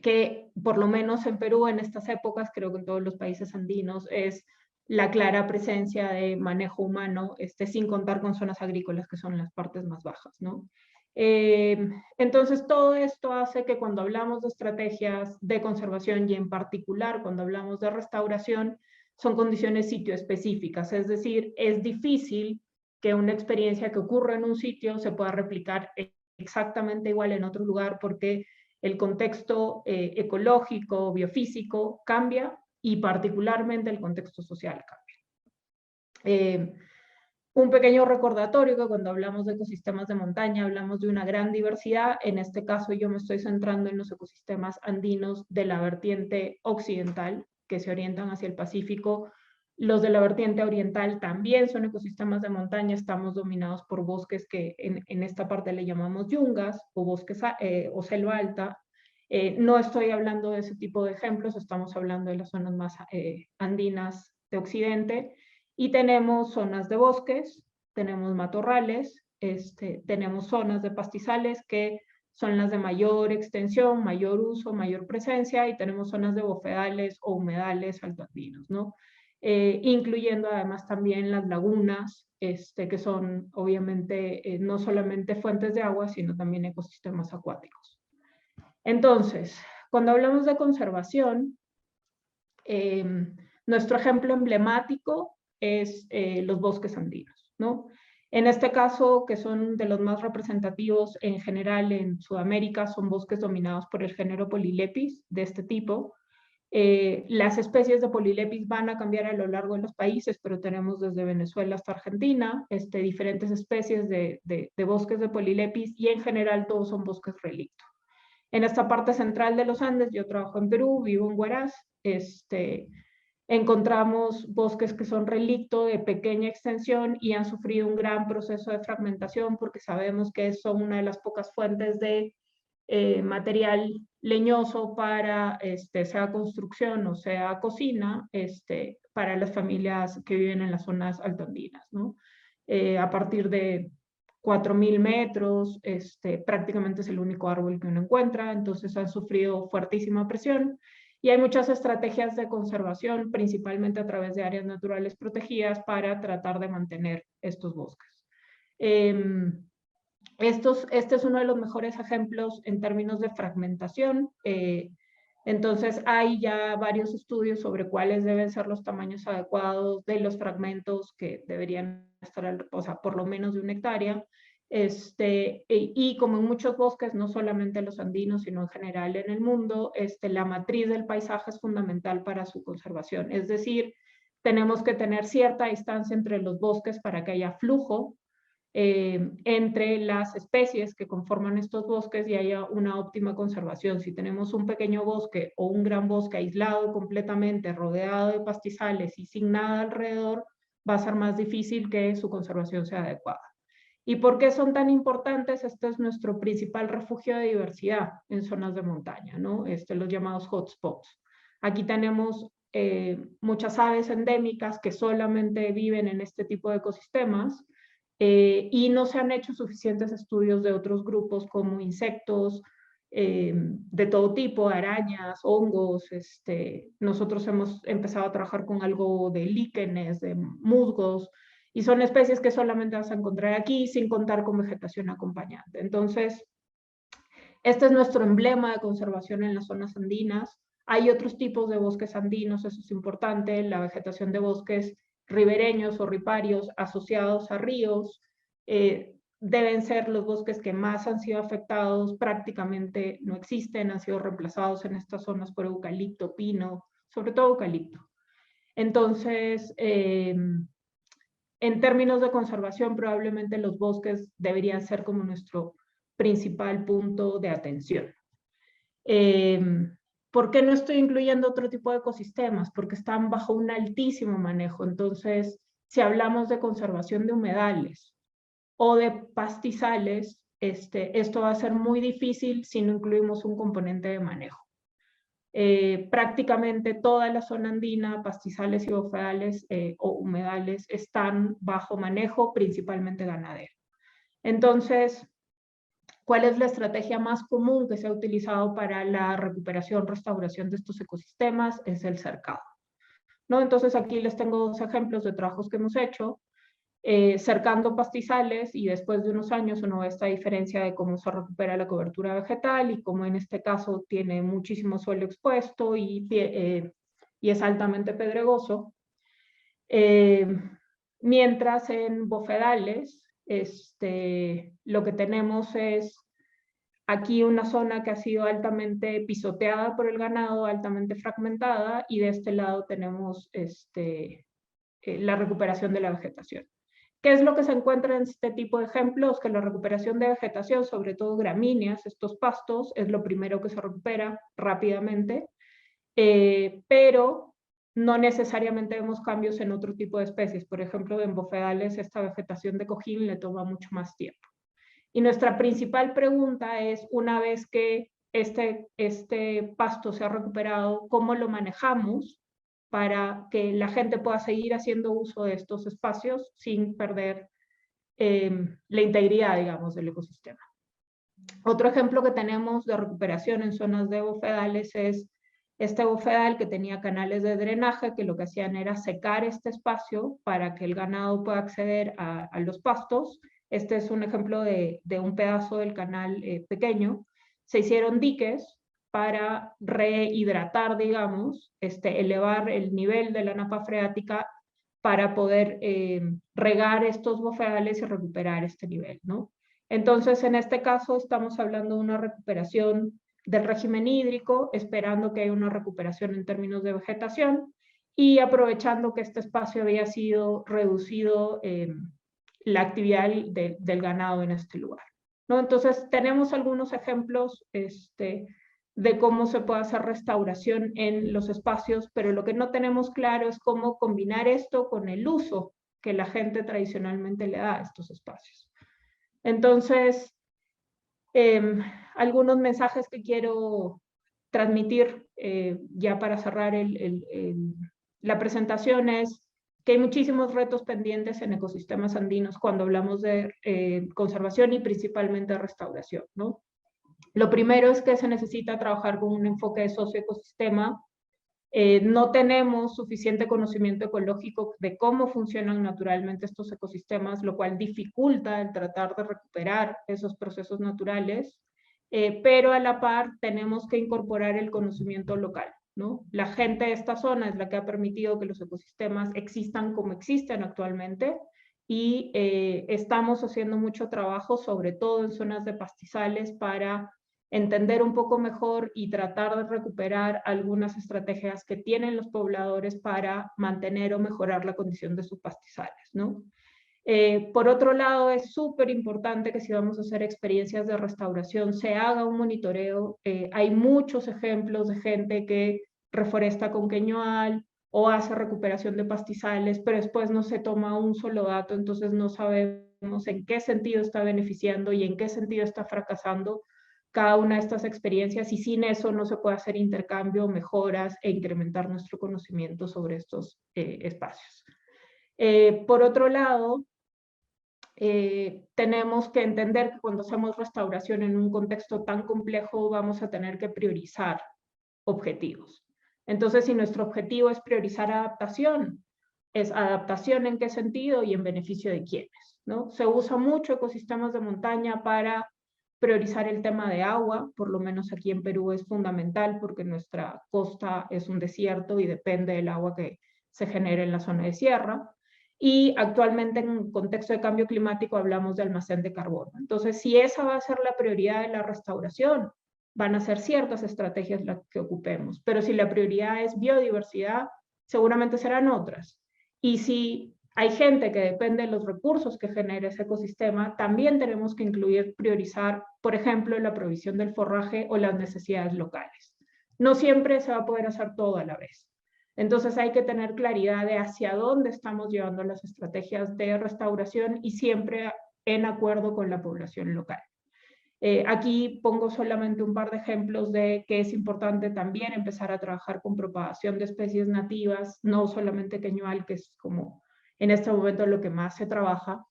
Que por lo menos en Perú en estas épocas, creo que en todos los países andinos, es la clara presencia de manejo humano, sin contar con zonas agrícolas, que son las partes más bajas, ¿no? Entonces, todo esto hace que cuando hablamos de estrategias de conservación y en particular cuando hablamos de restauración, son condiciones sitio específicas, es decir, es difícil que una experiencia que ocurre en un sitio se pueda replicar exactamente igual en otro lugar, porque el contexto ecológico, biofísico cambia y particularmente el contexto social cambia. Un pequeño recordatorio que cuando hablamos de ecosistemas de montaña hablamos de una gran diversidad. En este caso yo me estoy centrando en los ecosistemas andinos de la vertiente occidental que se orientan hacia el Pacífico. Los de la vertiente oriental también son ecosistemas de montaña, estamos dominados por bosques que en esta parte le llamamos yungas o bosques o selva alta. No estoy hablando de ese tipo de ejemplos, estamos hablando de las zonas más andinas de Occidente. Y tenemos zonas de bosques, tenemos matorrales, tenemos zonas de pastizales que son las de mayor extensión, mayor uso, mayor presencia, y tenemos zonas de bofedales o humedales altoandinos, ¿no? Incluyendo además también las lagunas, que son obviamente no solamente fuentes de agua, sino también ecosistemas acuáticos. Entonces, cuando hablamos de conservación, nuestro ejemplo emblemático es los bosques andinos, ¿no? En este caso, que son de los más representativos en general en Sudamérica, son bosques dominados por el género Polylepis de este tipo. Las especies de Polylepis van a cambiar a lo largo de los países, pero tenemos desde Venezuela hasta Argentina diferentes especies de bosques de Polylepis, y en general todos son bosques relicto. En esta parte central de los Andes, yo trabajo en Perú, vivo en Huaraz, encontramos bosques que son relicto de pequeña extensión y han sufrido un gran proceso de fragmentación, porque sabemos que son una de las pocas fuentes de material leñoso para sea construcción o sea cocina, para las familias que viven en las zonas altoandinas, ¿no? A partir de 4000 metros, prácticamente es el único árbol que uno encuentra, entonces han sufrido fuertísima presión. Y hay muchas estrategias de conservación, principalmente a través de áreas naturales protegidas, para tratar de mantener estos bosques. Este es uno de los mejores ejemplos en términos de fragmentación. Entonces hay ya varios estudios sobre cuáles deben ser los tamaños adecuados de los fragmentos que deberían estar, o sea, por lo menos de 1 hectárea. Y como en muchos bosques, no solamente los andinos, sino en general en el mundo, la matriz del paisaje es fundamental para su conservación. Es decir, tenemos que tener cierta distancia entre los bosques para que haya flujo entre las especies que conforman estos bosques y haya una óptima conservación. Si tenemos un pequeño bosque o un gran bosque aislado completamente, rodeado de pastizales y sin nada alrededor, va a ser más difícil que su conservación sea adecuada. ¿Y por qué son tan importantes? Este es nuestro principal refugio de diversidad en zonas de montaña, ¿no? Los llamados hotspots. Aquí tenemos muchas aves endémicas que solamente viven en este tipo de ecosistemas, y no se han hecho suficientes estudios de otros grupos como insectos de todo tipo, arañas, hongos. Nosotros hemos empezado a trabajar con algo de líquenes, de musgos, y son especies que solamente vas a encontrar aquí, sin contar con vegetación acompañante. Entonces, este es nuestro emblema de conservación en las zonas andinas. Hay otros tipos de bosques andinos, eso es importante. La vegetación de bosques ribereños o riparios asociados a ríos, deben ser los bosques que más han sido afectados, prácticamente no existen, han sido reemplazados en estas zonas por eucalipto, pino, sobre todo eucalipto. Entonces, en términos de conservación, probablemente los bosques deberían ser como nuestro principal punto de atención. ¿Por qué no estoy incluyendo otro tipo de ecosistemas? Porque están bajo un altísimo manejo. Entonces, si hablamos de conservación de humedales o de pastizales, esto va a ser muy difícil si no incluimos un componente de manejo. Prácticamente toda la zona andina, pastizales y bofedales o humedales están bajo manejo, principalmente ganadero. Entonces, ¿cuál es la estrategia más común que se ha utilizado para la recuperación, restauración de estos ecosistemas? Es el cercado, ¿no? Entonces aquí les tengo dos ejemplos de trabajos que hemos hecho. Cercando pastizales, y después de unos años uno ve esta diferencia de cómo se recupera la cobertura vegetal y cómo en este caso tiene muchísimo suelo expuesto y es altamente pedregoso. Mientras en bofedales lo que tenemos es aquí una zona que ha sido altamente pisoteada por el ganado, altamente fragmentada, y de este lado tenemos la recuperación de la vegetación. ¿Qué es lo que se encuentra en este tipo de ejemplos? Que la recuperación de vegetación, sobre todo gramíneas, estos pastos, es lo primero que se recupera rápidamente, pero no necesariamente vemos cambios en otro tipo de especies. Por ejemplo, en bofedales esta vegetación de cojín le toma mucho más tiempo. Y nuestra principal pregunta es, una vez que este pasto se ha recuperado, ¿cómo lo manejamos para que la gente pueda seguir haciendo uso de estos espacios sin perder la integridad, digamos, del ecosistema? Otro ejemplo que tenemos de recuperación en zonas de bofedales es este bofedal que tenía canales de drenaje que lo que hacían era secar este espacio para que el ganado pueda acceder a los pastos. Este es un ejemplo de un pedazo del canal pequeño. Se hicieron diques para rehidratar, digamos, elevar el nivel de la napa freática para poder regar estos bofedales y recuperar este nivel, ¿no? Entonces, en este caso estamos hablando de una recuperación del régimen hídrico, esperando que haya una recuperación en términos de vegetación y aprovechando que este espacio había sido reducido la actividad del ganado en este lugar, ¿no? Entonces, tenemos algunos ejemplos de cómo se puede hacer restauración en los espacios, pero lo que no tenemos claro es cómo combinar esto con el uso que la gente tradicionalmente le da a estos espacios. Entonces, algunos mensajes que quiero transmitir ya para cerrar la presentación es que hay muchísimos retos pendientes en ecosistemas andinos cuando hablamos de conservación y principalmente restauración, ¿no? Lo primero es que se necesita trabajar con un enfoque de socioecosistema. No tenemos suficiente conocimiento ecológico de cómo funcionan naturalmente estos ecosistemas, lo cual dificulta el tratar de recuperar esos procesos naturales, pero a la par tenemos que incorporar el conocimiento local, ¿no? La gente de esta zona es la que ha permitido que los ecosistemas existan como existen actualmente, y estamos haciendo mucho trabajo, sobre todo en zonas de pastizales, para entender un poco mejor y tratar de recuperar algunas estrategias que tienen los pobladores para mantener o mejorar la condición de sus pastizales, ¿no? Por otro lado, es súper importante que si vamos a hacer experiencias de restauración se haga un monitoreo. Hay muchos ejemplos de gente que reforesta con queñual o hace recuperación de pastizales, pero después no se toma un solo dato, entonces no sabemos en qué sentido está beneficiando y en qué sentido está fracasando cada una de estas experiencias, y sin eso no se puede hacer intercambio, mejoras e incrementar nuestro conocimiento sobre estos espacios. Por otro lado, tenemos que entender que cuando hacemos restauración en un contexto tan complejo vamos a tener que priorizar objetivos. Entonces, si nuestro objetivo es priorizar adaptación, ¿es adaptación en qué sentido y en beneficio de quiénes, ¿no? Se usa mucho ecosistemas de montaña para priorizar el tema de agua, por lo menos aquí en Perú es fundamental porque nuestra costa es un desierto y depende del agua que se genera en la zona de sierra. y actualmente en contexto de cambio climático hablamos de almacén de carbono. Entonces, si esa va a ser la prioridad de la restauración, van a ser ciertas estrategias las que ocupemos, pero si la prioridad es biodiversidad, seguramente serán otras. Y si hay gente que depende de los recursos que genera ese ecosistema, también tenemos que incluir, priorizar, por ejemplo, la provisión del forraje o las necesidades locales. No siempre se va a poder hacer todo a la vez. Entonces hay que tener claridad de hacia dónde estamos llevando las estrategias de restauración y siempre en acuerdo con la población local. Aquí pongo solamente un par de ejemplos de que es importante también empezar a trabajar con propagación de especies nativas, no solamente queñual, que es como en este momento lo que más se trabaja.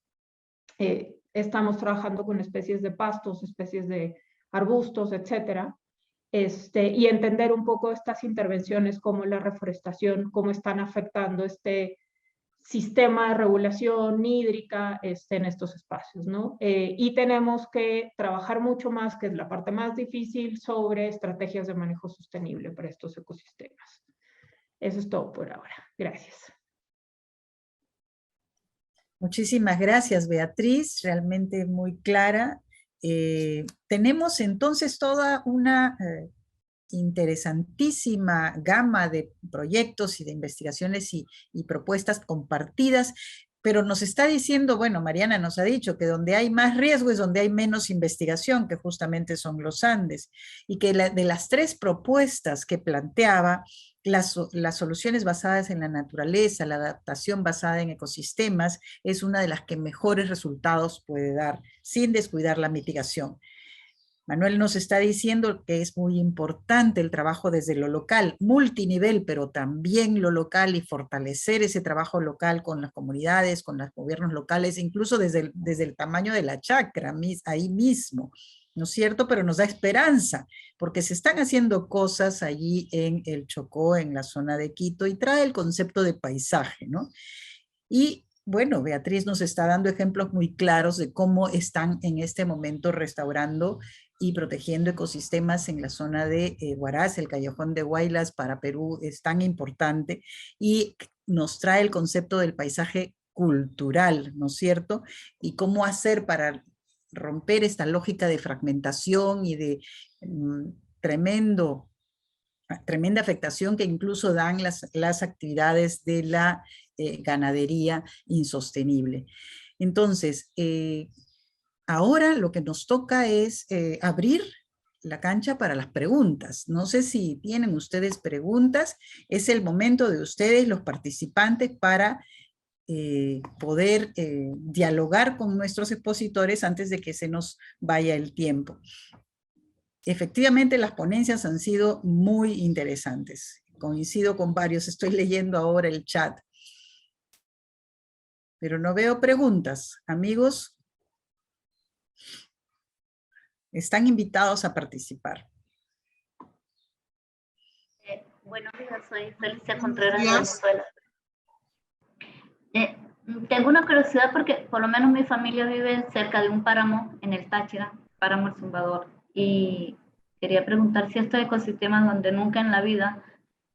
Estamos trabajando con especies de pastos, especies de arbustos, etcétera. Y entender un poco estas intervenciones como la reforestación, cómo están afectando este sistema de regulación hídrica en estos espacios, ¿no? Y tenemos que trabajar mucho más, que es la parte más difícil, sobre estrategias de manejo sostenible para estos ecosistemas. Eso es todo por ahora. Gracias. Muchísimas gracias, Beatriz, realmente muy clara. Tenemos entonces toda una interesantísima gama de proyectos y de investigaciones y propuestas compartidas, pero nos está diciendo, bueno, Mariana nos ha dicho que donde hay más riesgo es donde hay menos investigación, que justamente son los Andes, y que de las 3 propuestas que planteaba, las soluciones basadas en la naturaleza, la adaptación basada en ecosistemas, es una de las que mejores resultados puede dar, sin descuidar la mitigación. Manuel nos está diciendo que es muy importante el trabajo desde lo local, multinivel, pero también lo local, y fortalecer ese trabajo local con las comunidades, con los gobiernos locales, incluso desde el tamaño de la chacra, ahí mismo, ¿no es cierto? Pero nos da esperanza, porque se están haciendo cosas allí en el Chocó, en la zona de Quito, y trae el concepto de paisaje, ¿no? Y bueno, Beatriz nos está dando ejemplos muy claros de cómo están en este momento restaurando y protegiendo ecosistemas en la zona de Huaraz. El Callejón de Huaylas para Perú es tan importante y nos trae el concepto del paisaje cultural, ¿no es cierto? Y cómo hacer para romper esta lógica de fragmentación y de tremenda afectación que incluso dan las actividades de la ganadería insostenible. Entonces, ahora lo que nos toca es abrir la cancha para las preguntas. No sé si tienen ustedes preguntas. Es el momento de ustedes, los participantes, para poder dialogar con nuestros expositores antes de que se nos vaya el tiempo. Efectivamente, las ponencias han sido muy interesantes. Coincido con varios. Estoy leyendo ahora el chat. Pero no veo preguntas. Amigos, están invitados a participar. Buenos días, soy Felicia Contreras de Venezuela. Tengo una curiosidad porque por lo menos mi familia vive cerca de un páramo en el Táchira, páramo El Zumbador, y quería preguntar si estos ecosistemas donde nunca en la vida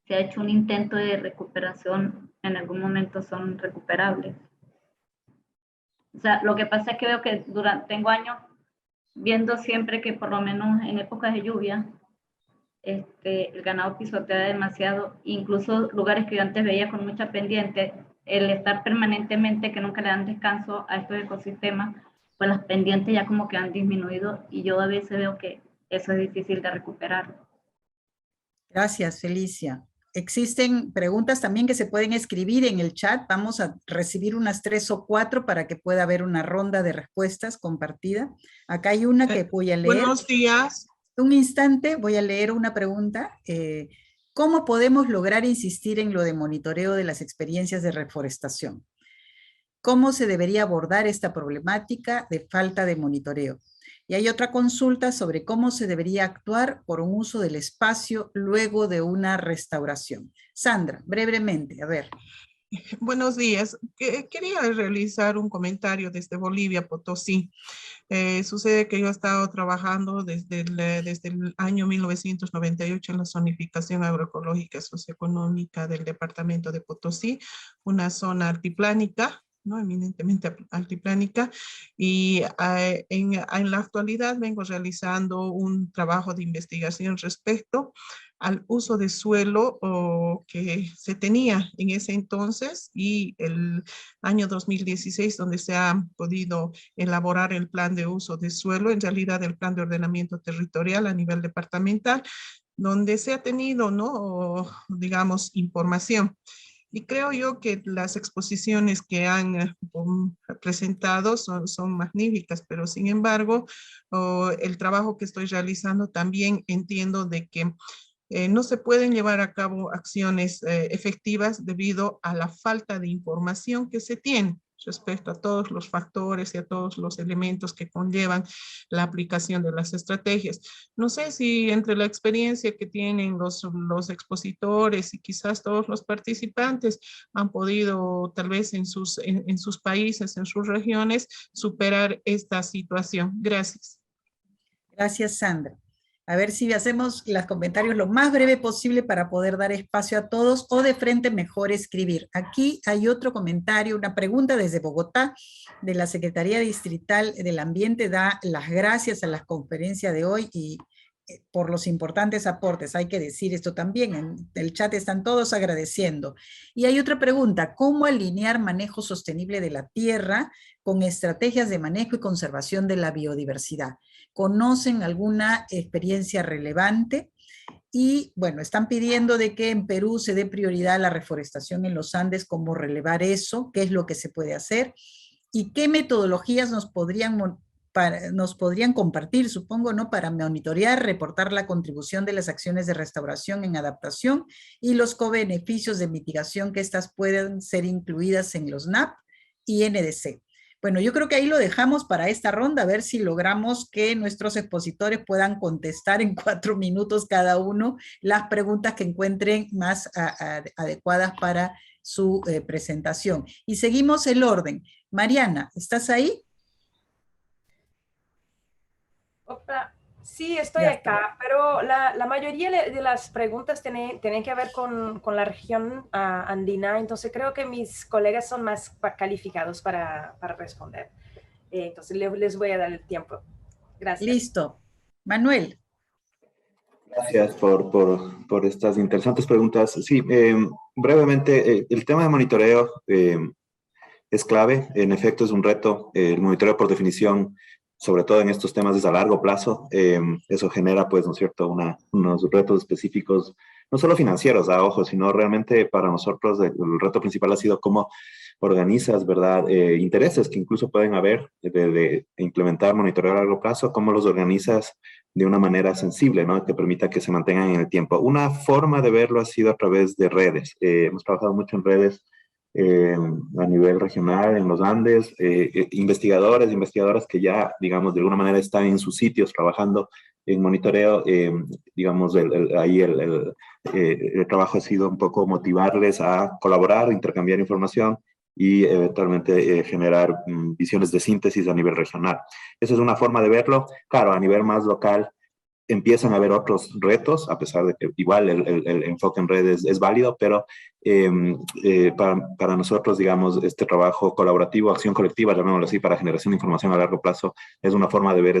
se ha hecho un intento de recuperación, en algún momento son recuperables. O sea, lo que pasa es que veo que tengo años viendo siempre que por lo menos en épocas de lluvia, el ganado pisotea demasiado, incluso lugares que yo antes veía con mucha pendiente, el estar permanentemente, que nunca le dan descanso a estos ecosistemas, pues las pendientes ya como que han disminuido y yo a veces veo que eso es difícil de recuperar. Gracias, Felicia. Existen preguntas también que se pueden escribir en el chat. Vamos a recibir unas 3 o 4 para que pueda haber una ronda de respuestas compartida. Acá hay una que voy a leer. Buenos días. Un instante, voy a leer una pregunta. ¿Cómo podemos lograr insistir en lo de monitoreo de las experiencias de reforestación? ¿Cómo se debería abordar esta problemática de falta de monitoreo? Y hay otra consulta sobre cómo se debería actuar por un uso del espacio luego de una restauración. Sandra, brevemente, a ver. Buenos días. Quería realizar un comentario desde Bolivia, Potosí. Sucede que yo he estado trabajando desde el año 1998 en la zonificación agroecológica socioeconómica del departamento de Potosí, una zona altiplánica ¿no? Eminentemente altiplánica, y en la actualidad vengo realizando un trabajo de investigación respecto al uso de suelo que se tenía en ese entonces y el año 2016, donde se ha podido elaborar el plan de uso de suelo, en realidad el plan de ordenamiento territorial a nivel departamental, donde se ha tenido, ¿no? Digamos, información. Y creo yo que las exposiciones que han presentado son magníficas, pero sin embargo, el trabajo que estoy realizando también entiendo de que no se pueden llevar a cabo acciones efectivas debido a la falta de información que se tiene respecto a todos los factores y a todos los elementos que conllevan la aplicación de las estrategias. No sé si entre la experiencia que tienen los expositores y quizás todos los participantes han podido tal vez en sus países, en sus regiones, superar esta situación. Gracias. Gracias, Sandra. A ver si hacemos los comentarios lo más breve posible para poder dar espacio a todos, o de frente mejor escribir. Aquí hay otro comentario, una pregunta desde Bogotá, de la Secretaría Distrital del Ambiente. Da las gracias a la conferencia de hoy y por los importantes aportes. Hay que decir esto también, en el chat están todos agradeciendo. Y hay otra pregunta: ¿cómo alinear manejo sostenible de la tierra con estrategias de manejo y conservación de la biodiversidad? ¿Conocen alguna experiencia relevante? Y bueno, están pidiendo de que en Perú se dé prioridad a la reforestación en los Andes. ¿Cómo relevar eso? ¿Qué es lo que se puede hacer? ¿Y qué metodologías nos podrían compartir, supongo, ¿no? Para monitorear, reportar la contribución de las acciones de restauración en adaptación y los co-beneficios de mitigación que estas pueden ser incluidas en los NAP y NDC. Bueno, yo creo que ahí lo dejamos para esta ronda, a ver si logramos que nuestros expositores puedan contestar en 4 minutos cada uno las preguntas que encuentren más adecuadas para su presentación. Y seguimos el orden. Mariana, ¿estás ahí? Opa, sí, estoy Ya acá, pero la mayoría de las preguntas tienen que ver con la región andina, entonces creo que mis colegas son más calificados para responder. Entonces les voy a dar el tiempo. Gracias. Listo. Manuel. Gracias por estas interesantes preguntas. Sí, brevemente, el tema de monitoreo es clave. En efecto, es un reto. El monitoreo, por definición, sobre todo en estos temas, es a largo plazo. Eso genera, pues, ¿no es cierto?, unos retos específicos, no solo financieros, a ojo, sino realmente para nosotros el reto principal ha sido cómo organizas, ¿verdad?, intereses que incluso pueden haber de implementar monitoreo a largo plazo, cómo los organizas de una manera sensible, ¿no?, que permita que se mantengan en el tiempo. Una forma de verlo ha sido a través de redes. Hemos trabajado mucho en redes a nivel regional, en los Andes, investigadoras que ya, digamos, de alguna manera están en sus sitios trabajando en monitoreo. Digamos, ahí el trabajo ha sido un poco motivarles a colaborar, intercambiar información y eventualmente generar visiones de síntesis a nivel regional. Esa es una forma de verlo. Claro, a nivel más local empiezan a haber otros retos, a pesar de que igual el enfoque en redes es válido, pero para nosotros, digamos, este trabajo colaborativo, acción colectiva, llamémoslo así, para generación de información a largo plazo, es una forma de ver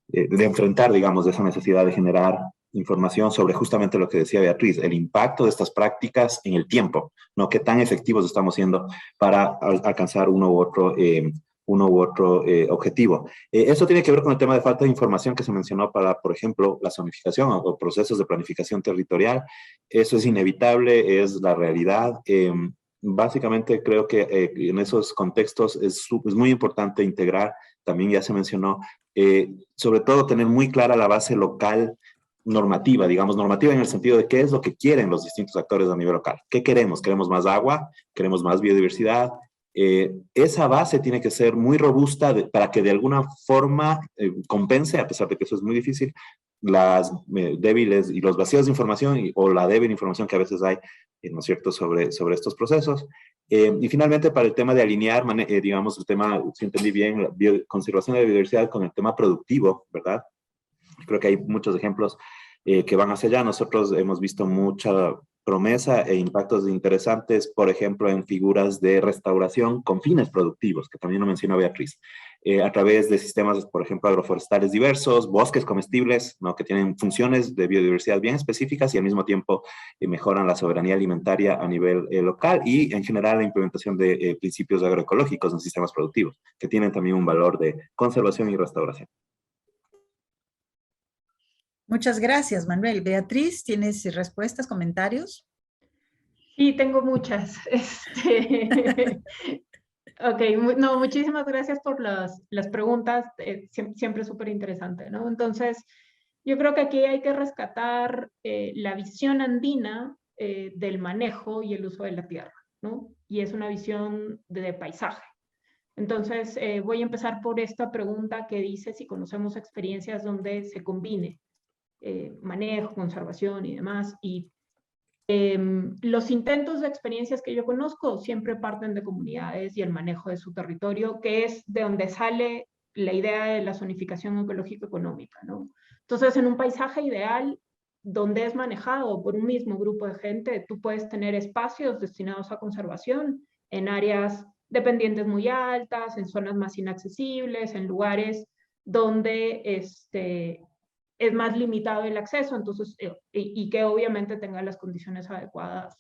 de enfrentar, digamos, esa necesidad de generar información sobre justamente lo que decía Beatriz, el impacto de estas prácticas en el tiempo, ¿no? Qué tan efectivos estamos siendo para alcanzar uno u otro objetivo. Eso tiene que ver con el tema de falta de información que se mencionó para, por ejemplo, la zonificación o procesos de planificación territorial. Eso es inevitable, es la realidad. Básicamente creo que en esos contextos es muy importante integrar, también ya se mencionó, sobre todo tener muy clara la base local normativa, digamos, normativa en el sentido de qué es lo que quieren los distintos actores a nivel local. ¿Qué queremos? ¿Queremos más agua? ¿Queremos más biodiversidad? Esa base tiene que ser muy robusta para que de alguna forma compense, a pesar de que eso es muy difícil, las débiles y los vacíos de información o la débil información que a veces hay, ¿no es cierto?, sobre estos procesos. Y finalmente, para el tema de alinear, digamos, el tema, si entendí bien, la conservación de la biodiversidad con el tema productivo, ¿verdad? Creo que hay muchos ejemplos que van hacia allá. Nosotros hemos visto mucha promesa e impactos interesantes, por ejemplo, en figuras de restauración con fines productivos, que también lo mencionó Beatriz, a través de sistemas, por ejemplo, agroforestales diversos, bosques comestibles, ¿no? Que tienen funciones de biodiversidad bien específicas y al mismo tiempo mejoran la soberanía alimentaria a nivel local y en general la implementación de principios agroecológicos en sistemas productivos, que tienen también un valor de conservación y restauración. Muchas gracias, Manuel. Beatriz, ¿tienes respuestas, comentarios? Sí, tengo muchas. Ok, no, muchísimas gracias por las preguntas, siempre súper interesante, ¿no? Entonces, yo creo que aquí hay que rescatar la visión andina del manejo y el uso de la tierra, ¿no? Y es una visión de paisaje. Entonces, voy a empezar por esta pregunta que dice si conocemos experiencias donde se combine manejo, conservación y demás. Y los intentos de experiencias que yo conozco siempre parten de comunidades y el manejo de su territorio, que es de donde sale la idea de la zonificación ecológico-económica, ¿no? Entonces, en un paisaje ideal, donde es manejado por un mismo grupo de gente, tú puedes tener espacios destinados a conservación en áreas dependientes muy altas, en zonas más inaccesibles, en lugares donde es más limitado el acceso, entonces, y que obviamente tenga las condiciones adecuadas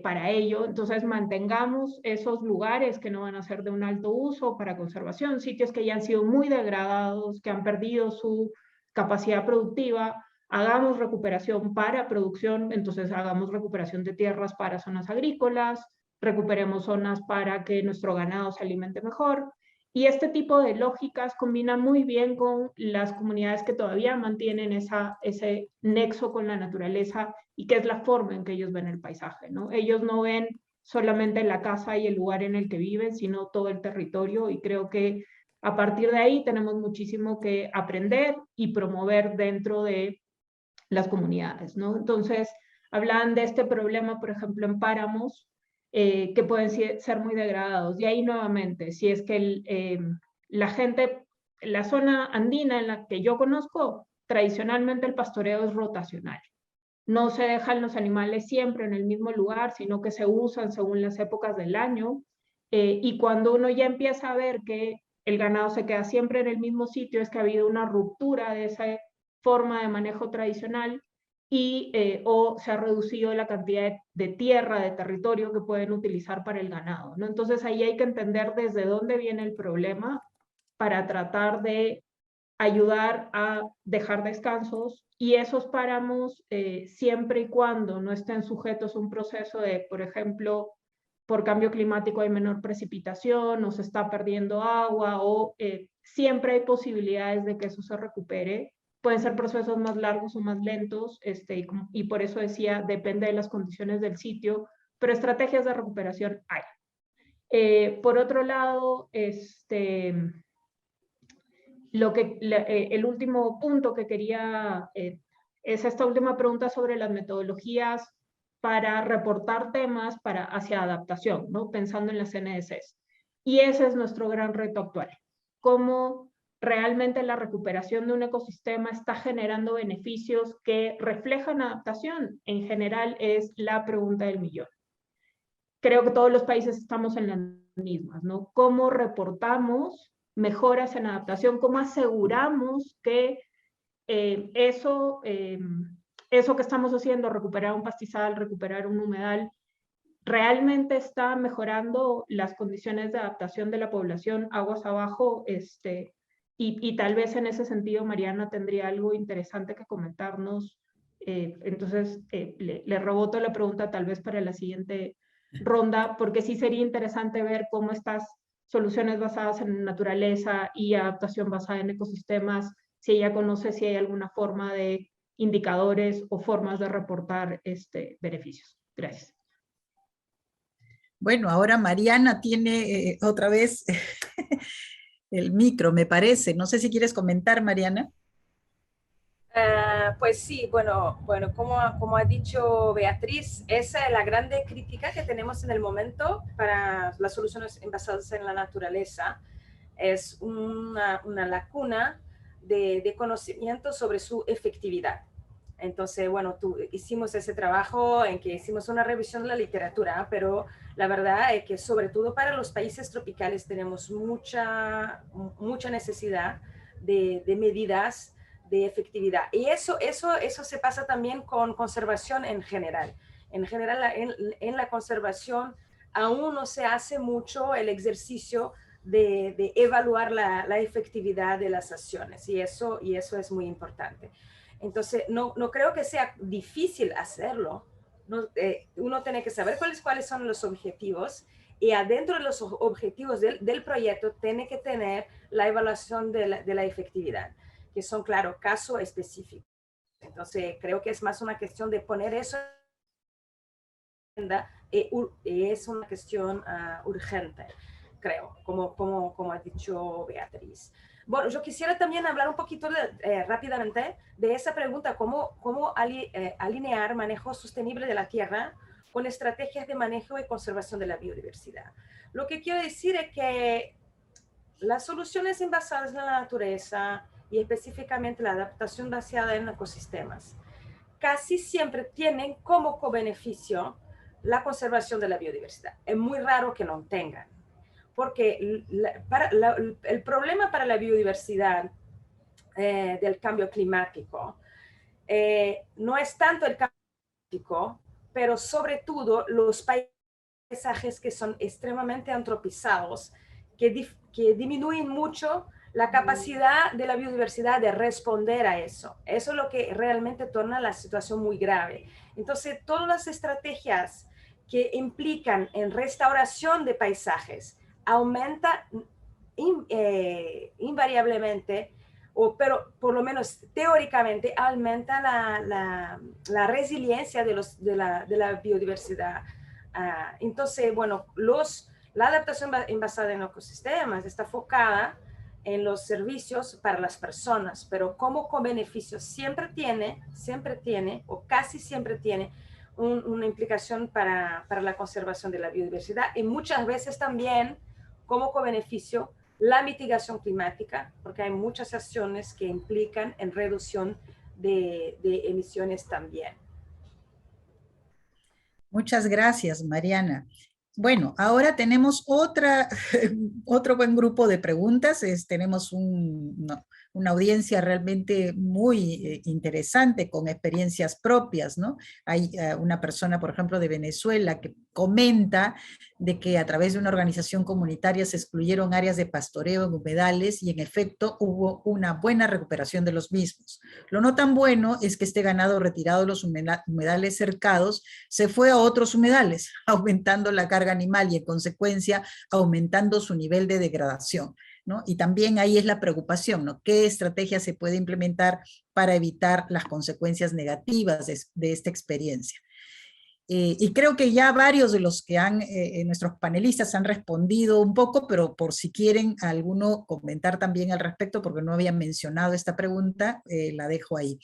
para ello. Entonces, mantengamos esos lugares que no van a ser de un alto uso para conservación, sitios que ya han sido muy degradados, que han perdido su capacidad productiva, hagamos recuperación para producción, entonces hagamos recuperación de tierras para zonas agrícolas, recuperemos zonas para que nuestro ganado se alimente mejor. Y este tipo de lógicas combina muy bien con las comunidades que todavía mantienen ese nexo con la naturaleza y que es la forma en que ellos ven el paisaje, ¿no? Ellos no ven solamente la casa y el lugar en el que viven, sino todo el territorio, y creo que a partir de ahí tenemos muchísimo que aprender y promover dentro de las comunidades, ¿no? Entonces, hablan de este problema, por ejemplo, en páramos, que pueden ser muy degradados. Y ahí nuevamente, si es que la gente, la zona andina en la que yo conozco, tradicionalmente el pastoreo es rotacional. No se dejan los animales siempre en el mismo lugar, sino que se usan según las épocas del año. Y cuando uno ya empieza a ver que el ganado se queda siempre en el mismo sitio, es que ha habido una ruptura de esa forma de manejo tradicional y o se ha reducido la cantidad de tierra, de territorio que pueden utilizar para el ganado, ¿no? Entonces ahí hay que entender desde dónde viene el problema para tratar de ayudar a dejar descansos, y esos páramos, siempre y cuando no estén sujetos a un proceso de, por ejemplo, por cambio climático hay menor precipitación o se está perdiendo agua o siempre hay posibilidades de que eso se recupere. Pueden ser procesos más largos o más lentos, y por eso decía, depende de las condiciones del sitio, pero estrategias de recuperación hay. Por otro lado, el último punto que quería es esta última pregunta sobre las metodologías para reportar temas hacia adaptación, ¿no? Pensando en las NDCs. Y ese es nuestro gran reto actual. Cómo realmente la recuperación de un ecosistema está generando beneficios que reflejan adaptación. En general es la pregunta del millón. Creo que todos los países estamos en las mismas, ¿no? ¿Cómo reportamos mejoras en adaptación? ¿Cómo aseguramos que eso que estamos haciendo, recuperar un pastizal, recuperar un humedal, realmente está mejorando las condiciones de adaptación de la población aguas abajo? Y tal vez en ese sentido Mariana tendría algo interesante que comentarnos. Entonces, le reboto la pregunta tal vez para la siguiente ronda, porque sí sería interesante ver cómo estas soluciones basadas en naturaleza y adaptación basada en ecosistemas, si ella conoce si hay alguna forma de indicadores o formas de reportar beneficios. Gracias. Bueno, ahora Mariana tiene otra vez el micro, me parece. No sé si quieres comentar, Mariana. Pues sí, bueno, como ha dicho Beatriz, esa es la grande crítica que tenemos en el momento para las soluciones basadas en la naturaleza. Es una lacuna de conocimiento sobre su efectividad. Entonces, bueno, hicimos ese trabajo en que hicimos una revisión de la literatura, pero la verdad es que sobre todo para los países tropicales tenemos mucha necesidad de medidas de efectividad. Y eso se pasa también con conservación en general. En general, en la conservación aún no se hace mucho el ejercicio de evaluar la efectividad de las acciones, y eso es muy importante. Entonces, no creo que sea difícil hacerlo. Uno tiene que saber cuáles son los objetivos, y adentro de los objetivos del proyecto tiene que tener la evaluación de la efectividad, que son, claro, casos específicos. Entonces, creo que es más una cuestión de poner eso en la agenda, es una cuestión urgente, creo, como ha dicho Beatriz. Bueno, yo quisiera también hablar un poquito rápidamente de esa pregunta, cómo alinear manejo sostenible de la tierra con estrategias de manejo y conservación de la biodiversidad. Lo que quiero decir es que las soluciones basadas en la naturaleza y específicamente la adaptación basada en ecosistemas casi siempre tienen como co-beneficio la conservación de la biodiversidad. Es muy raro que no tengan, porque el problema para la biodiversidad del cambio climático no es tanto el cambio climático, pero sobre todo los paisajes que son extremadamente antropizados, que disminuyen mucho la capacidad de la biodiversidad de responder a eso. Eso es lo que realmente torna la situación muy grave. Entonces, todas las estrategias que implican en restauración de paisajes aumenta invariablemente, pero por lo menos teóricamente, aumenta la resiliencia de la biodiversidad. Entonces, bueno, la adaptación basada en ecosistemas está enfocada en los servicios para las personas, pero como beneficio siempre tiene, o casi siempre tiene, una implicación para la conservación de la biodiversidad, y muchas veces también como beneficio la mitigación climática, porque hay muchas acciones que implican en reducción de emisiones también. Muchas gracias, Mariana. Bueno, ahora tenemos otro buen grupo de preguntas. Tenemos una audiencia realmente muy interesante, con experiencias propias, ¿no? Hay una persona, por ejemplo, de Venezuela, que comenta de que a través de una organización comunitaria se excluyeron áreas de pastoreo en humedales, y en efecto hubo una buena recuperación de los mismos. Lo no tan bueno es que este ganado retirado de los humedales cercados se fue a otros humedales, aumentando la carga animal y en consecuencia aumentando su nivel de degradación, ¿no? Y también ahí es la preocupación, ¿no? ¿Qué estrategia se puede implementar para evitar las consecuencias negativas de esta experiencia? Y creo que ya varios de los que nuestros panelistas han respondido un poco, pero por si quieren alguno comentar también al respecto, porque no habían mencionado esta pregunta, la dejo ahí.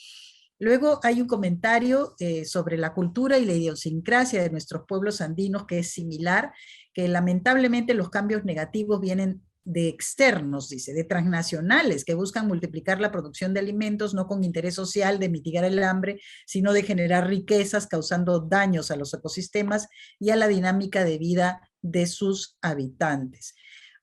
Luego hay un comentario sobre la cultura y la idiosincrasia de nuestros pueblos andinos, que es similar, que lamentablemente los cambios negativos vienen de externos, dice, de transnacionales, que buscan multiplicar la producción de alimentos, no con interés social de mitigar el hambre, sino de generar riquezas, causando daños a los ecosistemas y a la dinámica de vida de sus habitantes.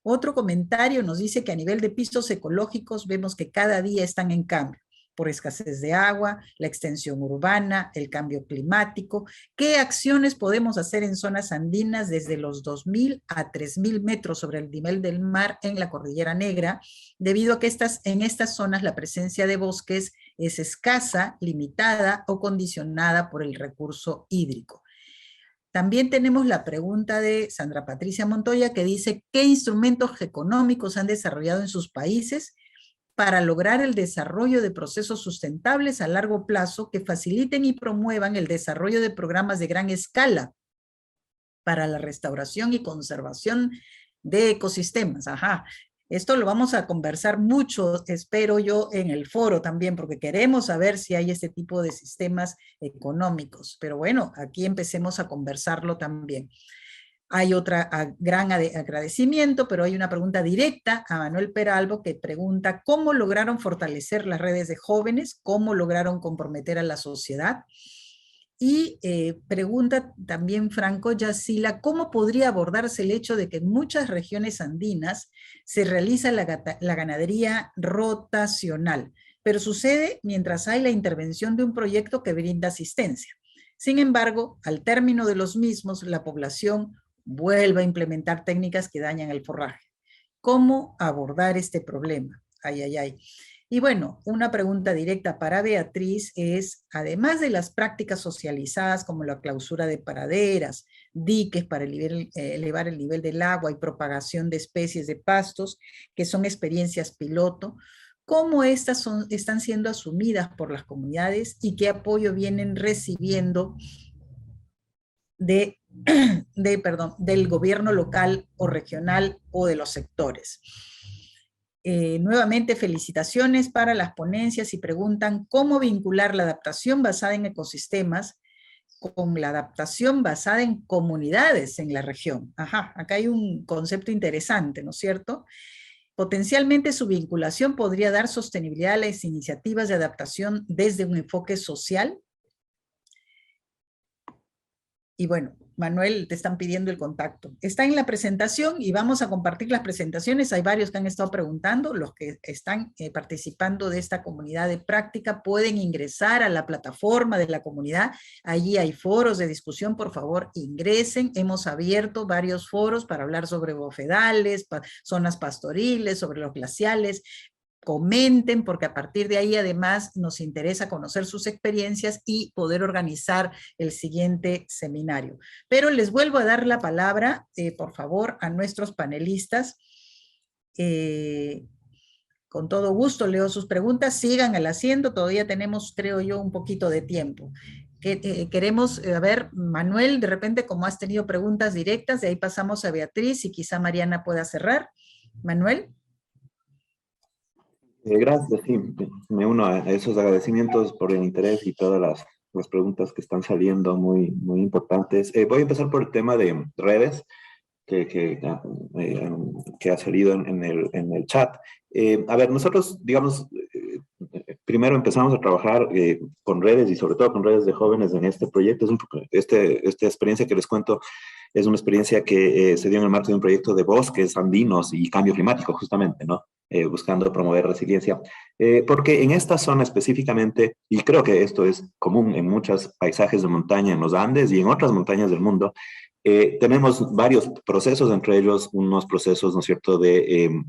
Otro comentario nos dice que a nivel de pisos ecológicos vemos que cada día están en cambio, por escasez de agua, la extensión urbana, el cambio climático. ¿Qué acciones podemos hacer en zonas andinas desde los 2.000 a 3.000 metros sobre el nivel del mar en la Cordillera Negra, debido a que en estas zonas la presencia de bosques es escasa, limitada o condicionada por el recurso hídrico? También tenemos la pregunta de Sandra Patricia Montoya, que dice: ¿qué instrumentos económicos han desarrollado en sus países para lograr el desarrollo de procesos sustentables a largo plazo que faciliten y promuevan el desarrollo de programas de gran escala para la restauración y conservación de ecosistemas? Ajá. Esto lo vamos a conversar mucho, espero yo, en el foro también, porque queremos saber si hay este tipo de sistemas económicos. Pero bueno, aquí empecemos a conversarlo también. Hay otra gran agradecimiento, pero hay una pregunta directa a Manuel Peralbo que pregunta ¿cómo lograron fortalecer las redes de jóvenes? ¿Cómo lograron comprometer a la sociedad? Y pregunta también Franco Yacila, ¿cómo podría abordarse el hecho de que en muchas regiones andinas se realiza la ganadería rotacional, pero sucede mientras hay la intervención de un proyecto que brinda asistencia? Sin embargo, al término de los mismos, la población vuelve a implementar técnicas que dañan el forraje. ¿Cómo abordar este problema? Ay, ay, ay. Y bueno, una pregunta directa para Beatriz es, además de las prácticas socializadas como la clausura de praderas, diques para elevar el nivel del agua y propagación de especies de pastos, que son experiencias piloto, ¿cómo estas están siendo asumidas por las comunidades y qué apoyo vienen recibiendo del gobierno local o regional o de los sectores? Nuevamente, felicitaciones para las ponencias y preguntan cómo vincular la adaptación basada en ecosistemas con la adaptación basada en comunidades en la región. Ajá, acá hay un concepto interesante, ¿no es cierto? Potencialmente su vinculación podría dar sostenibilidad a las iniciativas de adaptación desde un enfoque social. Y bueno, Manuel, te están pidiendo el contacto. Está en la presentación y vamos a compartir las presentaciones. Hay varios que han estado preguntando. Los que están participando de esta comunidad de práctica pueden ingresar a la plataforma de la comunidad. Allí hay foros de discusión. Por favor, ingresen. Hemos abierto varios foros para hablar sobre bofedales, zonas pastoriles, sobre los glaciales. Comenten, porque a partir de ahí además nos interesa conocer sus experiencias y poder organizar el siguiente seminario. Pero les vuelvo a dar la palabra, por favor, a nuestros panelistas. Con todo gusto leo sus preguntas, síganla haciendo, todavía tenemos, creo yo, un poquito de tiempo. Queremos, a ver, Manuel, de repente como has tenido preguntas directas, de ahí pasamos a Beatriz y quizá Mariana pueda cerrar. Manuel. Gracias, sí, me uno a esos agradecimientos por el interés y todas las preguntas que están saliendo muy, muy importantes. Voy a empezar por el tema de redes que ha salido en el chat. A ver, nosotros, digamos, primero empezamos a trabajar con redes y sobre todo con redes de jóvenes en este proyecto. Esta experiencia que les cuento es una experiencia que se dio en el marco de un proyecto de bosques andinos y cambio climático, justamente, ¿no? Buscando promover resiliencia. Porque en esta zona específicamente, y creo que esto es común en muchos paisajes de montaña en los Andes y en otras montañas del mundo, tenemos varios procesos, entre ellos unos procesos, ¿no es cierto?, de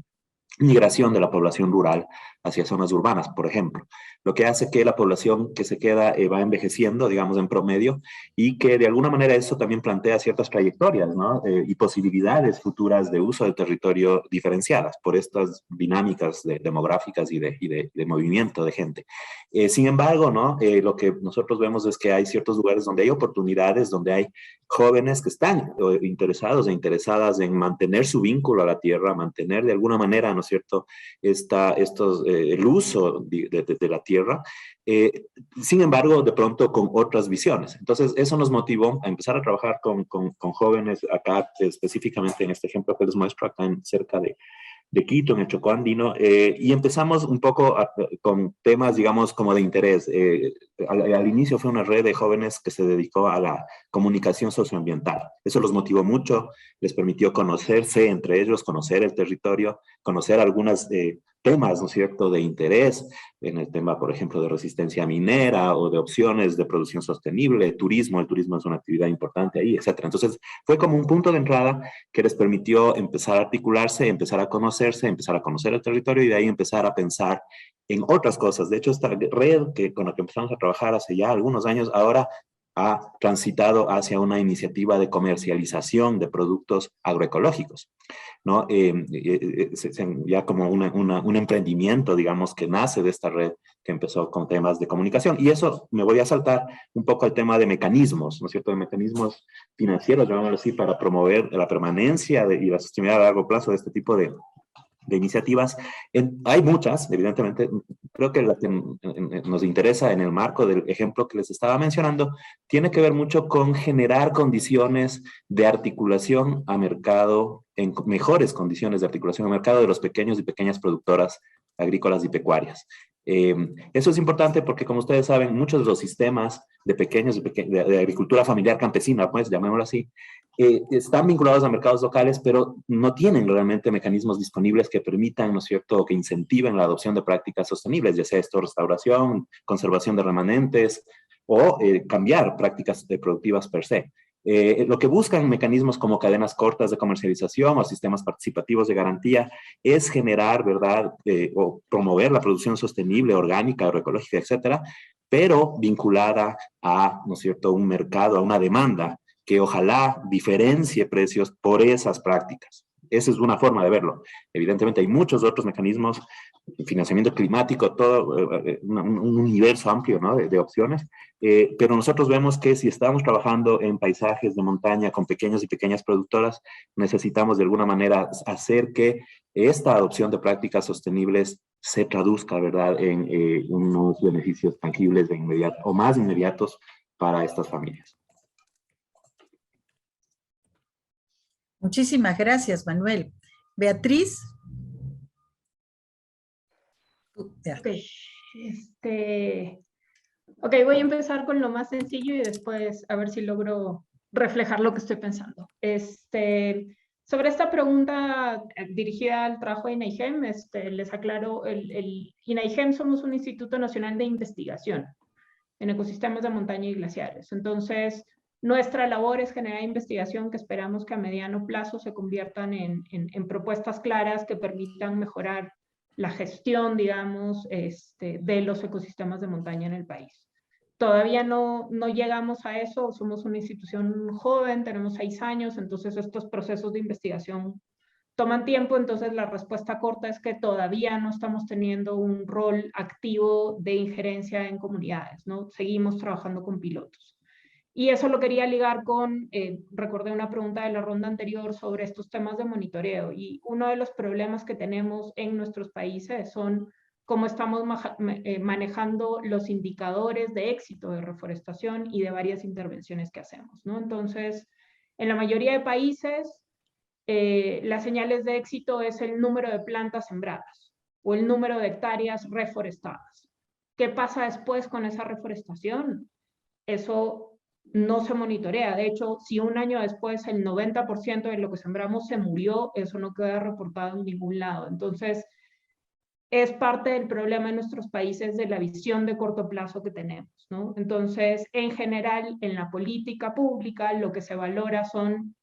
migración de la población rural hacia zonas urbanas, por ejemplo, lo que hace que la población que se queda va envejeciendo, digamos, en promedio, y que de alguna manera eso también plantea ciertas trayectorias, ¿no? Y posibilidades futuras de uso del territorio diferenciadas por estas dinámicas demográficas y de movimiento de gente. Sin embargo, ¿no? Lo que nosotros vemos es que hay ciertos lugares donde hay oportunidades, donde hay jóvenes que están interesados e interesadas en mantener su vínculo a la tierra, mantener de alguna manera, ¿no es cierto?, el uso de la tierra, sin embargo, de pronto con otras visiones. Entonces, eso nos motivó a empezar a trabajar con jóvenes acá, específicamente en este ejemplo que les muestro acá cerca de Quito, en el Chocó andino, y empezamos un poco con temas, digamos, como de interés. Al inicio fue una red de jóvenes que se dedicó a la comunicación socioambiental. Eso los motivó mucho, les permitió conocerse entre ellos, conocer el territorio, conocer algunos temas, ¿no es cierto?, de interés, en el tema, por ejemplo, de resistencia minera o de opciones de producción sostenible, turismo. El turismo es una actividad importante ahí, etcétera. Entonces, fue como un punto de entrada que les permitió empezar a articularse, empezar a conocerse, empezar a conocer el territorio y de ahí empezar a pensar en otras cosas. De hecho, esta red con la que empezamos a trabajar hace ya algunos años, ahora ha transitado hacia una iniciativa de comercialización de productos agroecológicos, ¿no? Ya como un emprendimiento, digamos, que nace de esta red que empezó con temas de comunicación. Y eso me voy a saltar un poco al tema de mecanismos, ¿no es cierto?, de mecanismos financieros, llamémoslo así, para promover la permanencia y la sostenibilidad a largo plazo de este tipo de de iniciativas. Hay muchas, evidentemente. Creo que la que nos interesa en el marco del ejemplo que les estaba mencionando tiene que ver mucho con generar condiciones de articulación a mercado, en mejores condiciones de articulación a mercado de los pequeños y pequeñas productoras agrícolas y pecuarias. Eso es importante porque, como ustedes saben, muchos de los sistemas de pequeños, de agricultura familiar campesina, pues llamémoslo así, están vinculados a mercados locales, pero no tienen realmente mecanismos disponibles que permitan, ¿no es cierto?, que incentiven la adopción de prácticas sostenibles, ya sea esto restauración, conservación de remanentes o cambiar prácticas productivas per se. Lo que buscan mecanismos como cadenas cortas de comercialización o sistemas participativos de garantía es generar, ¿verdad?, o promover la producción sostenible, orgánica, agroecológica, etcétera, pero vinculada a, ¿no es cierto?, un mercado, a una demanda que ojalá diferencie precios por esas prácticas. Esa es una forma de verlo. Evidentemente hay muchos otros mecanismos, financiamiento climático, todo un universo amplio, ¿no?, de opciones, pero nosotros vemos que si estamos trabajando en paisajes de montaña con pequeños y pequeñas productoras, necesitamos de alguna manera hacer que esta adopción de prácticas sostenibles se traduzca, ¿verdad?, en unos beneficios tangibles de inmediato o más inmediatos para estas familias. Muchísimas gracias, Manuel. Beatriz. Ok, voy a empezar con lo más sencillo y después a ver si logro reflejar lo que estoy pensando. Sobre esta pregunta dirigida al trabajo de INAIGEM, les aclaro, el INAIGEM somos un Instituto Nacional de Investigación en ecosistemas de montaña y glaciares. Entonces, nuestra labor es generar investigación que esperamos que a mediano plazo se conviertan en propuestas claras que permitan mejorar la gestión, digamos, de los ecosistemas de montaña en el país. Todavía no llegamos a eso, somos una institución joven, tenemos 6 años, entonces estos procesos de investigación toman tiempo, entonces la respuesta corta es que todavía no estamos teniendo un rol activo de injerencia en comunidades, ¿no? Seguimos trabajando con pilotos. Y eso lo quería ligar con, recordé una pregunta de la ronda anterior sobre estos temas de monitoreo, y uno de los problemas que tenemos en nuestros países son cómo estamos manejando los indicadores de éxito de reforestación y de varias intervenciones que hacemos, ¿no? Entonces, en la mayoría de países, las señales de éxito es el número de plantas sembradas o el número de hectáreas reforestadas. ¿Qué pasa después con esa reforestación? Eso no se monitorea. De hecho, si un año después el 90% de lo que sembramos se murió, eso no queda reportado en ningún lado. Entonces, es parte del problema en nuestros países de la visión de corto plazo que tenemos, ¿no? Entonces, en general, en la política pública, lo que se valora son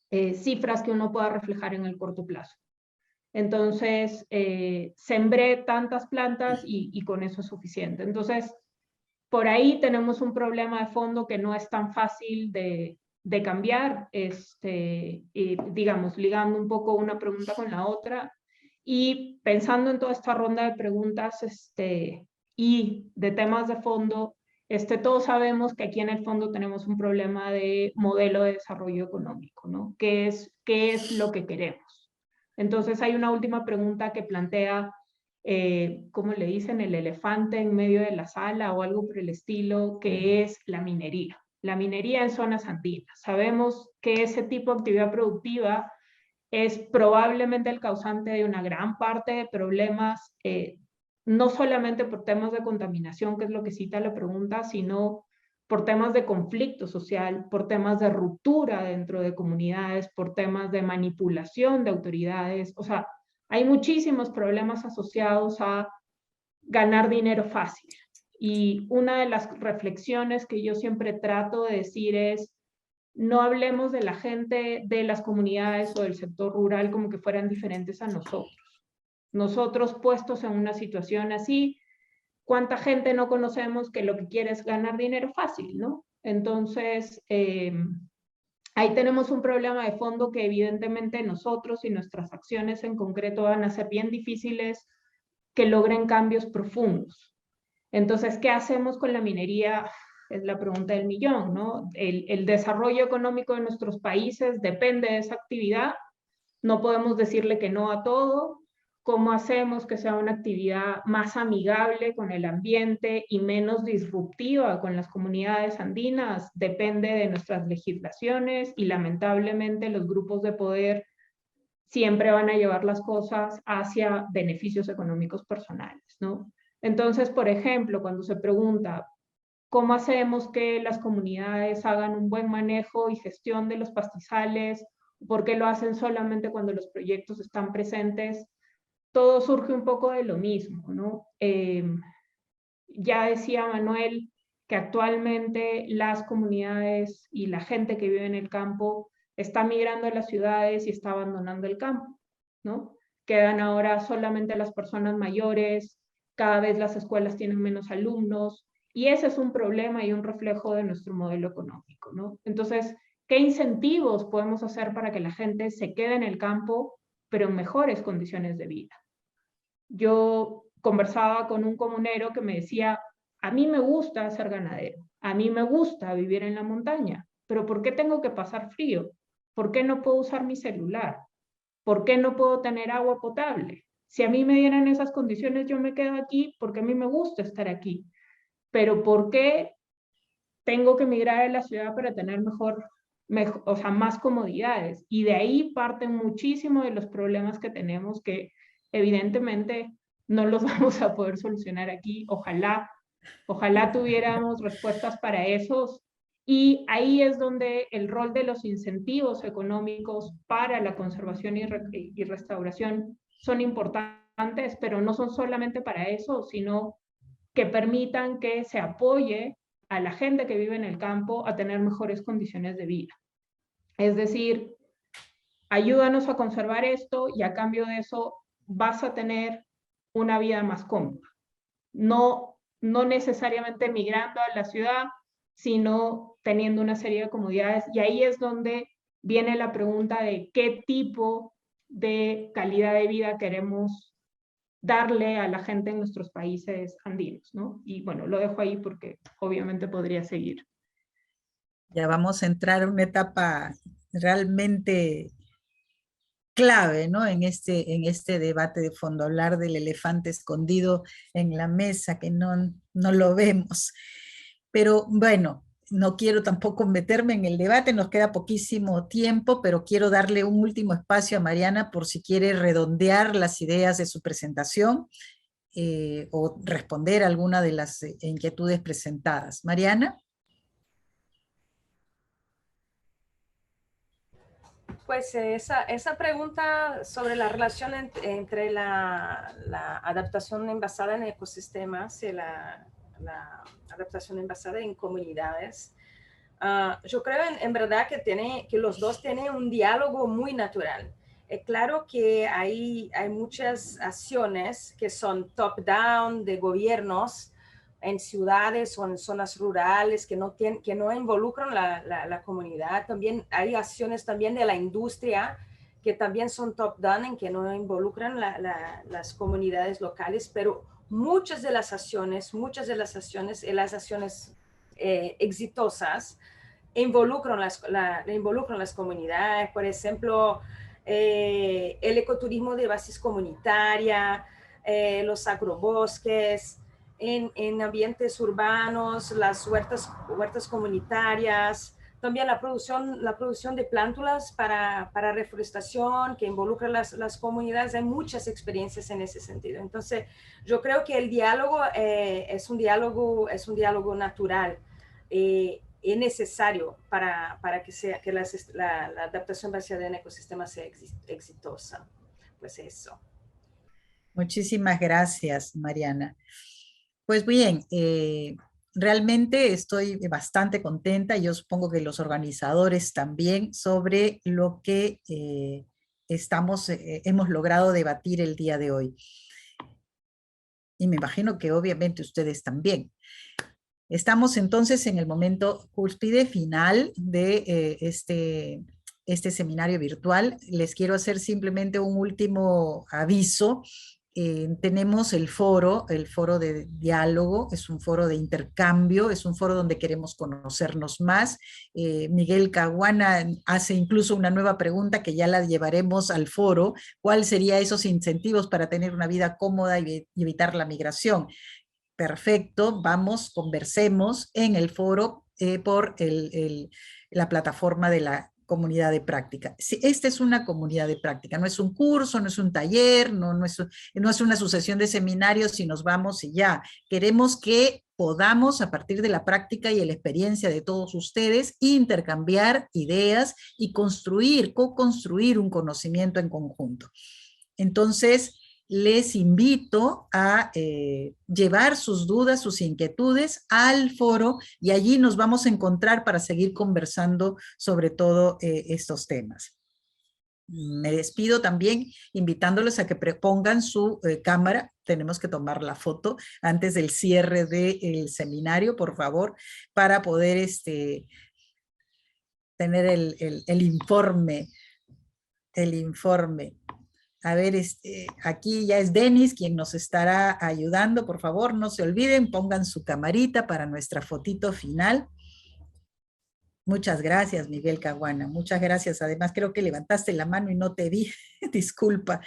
cifras que uno pueda reflejar en el corto plazo. Entonces, sembré tantas plantas y con eso es suficiente. Entonces, por ahí tenemos un problema de fondo que no es tan fácil de cambiar, digamos, ligando un poco una pregunta con la otra. Y pensando en toda esta ronda de preguntas y de temas de fondo, todos sabemos que aquí en el fondo tenemos un problema de modelo de desarrollo económico, ¿no? ¿Qué es lo que queremos? Entonces hay una última pregunta que plantea, ¿cómo le dicen? El elefante en medio de la sala o algo por el estilo, que es la minería. La minería en zonas andinas. Sabemos que ese tipo de actividad productiva es probablemente el causante de una gran parte de problemas, no solamente por temas de contaminación, que es lo que cita la pregunta, sino por temas de conflicto social, por temas de ruptura dentro de comunidades, por temas de manipulación de autoridades. O sea, hay muchísimos problemas asociados a ganar dinero fácil. Y una de las reflexiones que yo siempre trato de decir es, no hablemos de la gente de las comunidades o del sector rural como que fueran diferentes a nosotros. Nosotros puestos en una situación así, ¿cuánta gente no conocemos que lo que quiere es ganar dinero fácil, ¿no? Entonces, ahí tenemos un problema de fondo que evidentemente nosotros y nuestras acciones en concreto van a ser bien difíciles que logren cambios profundos. Entonces, ¿qué hacemos con la minería? Es la pregunta del millón, ¿no? El desarrollo económico de nuestros países depende de esa actividad. No podemos decirle que no a todo. ¿Cómo hacemos que sea una actividad más amigable con el ambiente y menos disruptiva con las comunidades andinas? Depende de nuestras legislaciones y lamentablemente los grupos de poder siempre van a llevar las cosas hacia beneficios económicos personales, ¿no? Entonces, por ejemplo, cuando se pregunta cómo hacemos que las comunidades hagan un buen manejo y gestión de los pastizales, por qué lo hacen solamente cuando los proyectos están presentes, todo surge un poco de lo mismo, ¿no? Ya decía Manuel que actualmente las comunidades y la gente que vive en el campo está migrando a las ciudades y está abandonando el campo, ¿no? Quedan ahora solamente las personas mayores, cada vez las escuelas tienen menos alumnos, y ese es un problema y un reflejo de nuestro modelo económico, ¿no? Entonces, ¿qué incentivos podemos hacer para que la gente se quede en el campo, pero en mejores condiciones de vida? Yo conversaba con un comunero que me decía, a mí me gusta ser ganadero, a mí me gusta vivir en la montaña, pero ¿por qué tengo que pasar frío? ¿Por qué no puedo usar mi celular? ¿Por qué no puedo tener agua potable? Si a mí me dieran esas condiciones, yo me quedo aquí porque a mí me gusta estar aquí. Pero ¿por qué tengo que migrar a la ciudad para tener o sea, más comodidades? Y de ahí parten muchísimo de los problemas que tenemos, que evidentemente no los vamos a poder solucionar aquí. Ojalá tuviéramos respuestas para esos. Y ahí es donde el rol de los incentivos económicos para la conservación y restauración son importantes, pero no son solamente para eso, sino que permitan que se apoye a la gente que vive en el campo a tener mejores condiciones de vida. Es decir, ayúdanos a conservar esto y a cambio de eso vas a tener una vida más cómoda. No necesariamente migrando a la ciudad, sino teniendo una serie de comodidades. Y ahí es donde viene la pregunta de qué tipo de calidad de vida queremos darle a la gente en nuestros países andinos, ¿no? Y bueno, lo dejo ahí porque obviamente podría seguir. Ya vamos a entrar a una etapa realmente clave, ¿no? En este debate de fondo, hablar del elefante escondido en la mesa, que no lo vemos. Pero bueno, no quiero tampoco meterme en el debate, nos queda poquísimo tiempo, pero quiero darle un último espacio a Mariana por si quiere redondear las ideas de su presentación o responder a alguna de las inquietudes presentadas. Mariana. Pues esa pregunta sobre la relación entre la adaptación basada en ecosistemas y la adaptación basada en comunidades, yo creo en verdad que los dos tienen un diálogo muy natural. Claro que hay muchas acciones que son top-down de gobiernos en ciudades o en zonas rurales que no involucran la comunidad. También hay acciones también de la industria que también son top-down en que no involucran las comunidades locales, pero muchas de las acciones exitosas involucran las comunidades. Por ejemplo, el ecoturismo de bases comunitaria, los agrobosques, en ambientes urbanos, las huertas comunitarias, también la producción de plántulas para reforestación que involucra las comunidades. Hay muchas experiencias en ese sentido. Entonces, yo creo que el diálogo es un diálogo natural. Es necesario para que la adaptación basada en ecosistemas sea exitosa. Pues eso. Muchísimas gracias, Mariana. Pues bien, realmente estoy bastante contenta, y yo supongo que los organizadores también, sobre lo que hemos logrado debatir el día de hoy. Y me imagino que obviamente ustedes también. Estamos entonces en el momento cúspide final de este seminario virtual. Les quiero hacer simplemente un último aviso. tenemos el foro de diálogo, es un foro de intercambio, es un foro donde queremos conocernos más. Miguel Caguana hace incluso una nueva pregunta que ya la llevaremos al foro. ¿Cuál serían esos incentivos para tener una vida cómoda y evitar la migración? Perfecto, vamos, conversemos en el foro por la plataforma de la comunidad de práctica. Sí, esta es una comunidad de práctica, no es un curso, no es un taller, no es una sucesión de seminarios y nos vamos y ya. Queremos que podamos, a partir de la práctica y la experiencia de todos ustedes, intercambiar ideas y co-construir un conocimiento en conjunto. Entonces, les invito a llevar sus dudas, sus inquietudes al foro y allí nos vamos a encontrar para seguir conversando sobre todo estos temas. Me despido también invitándoles a que pongan su cámara. Tenemos que tomar la foto antes del cierre del seminario, por favor, para poder tener el informe. A ver, aquí ya es Denis quien nos estará ayudando. Por favor, no se olviden, pongan su camarita para nuestra fotito final. Muchas gracias, Miguel Caguana. Muchas gracias. Además, creo que levantaste la mano y no te vi. Disculpa.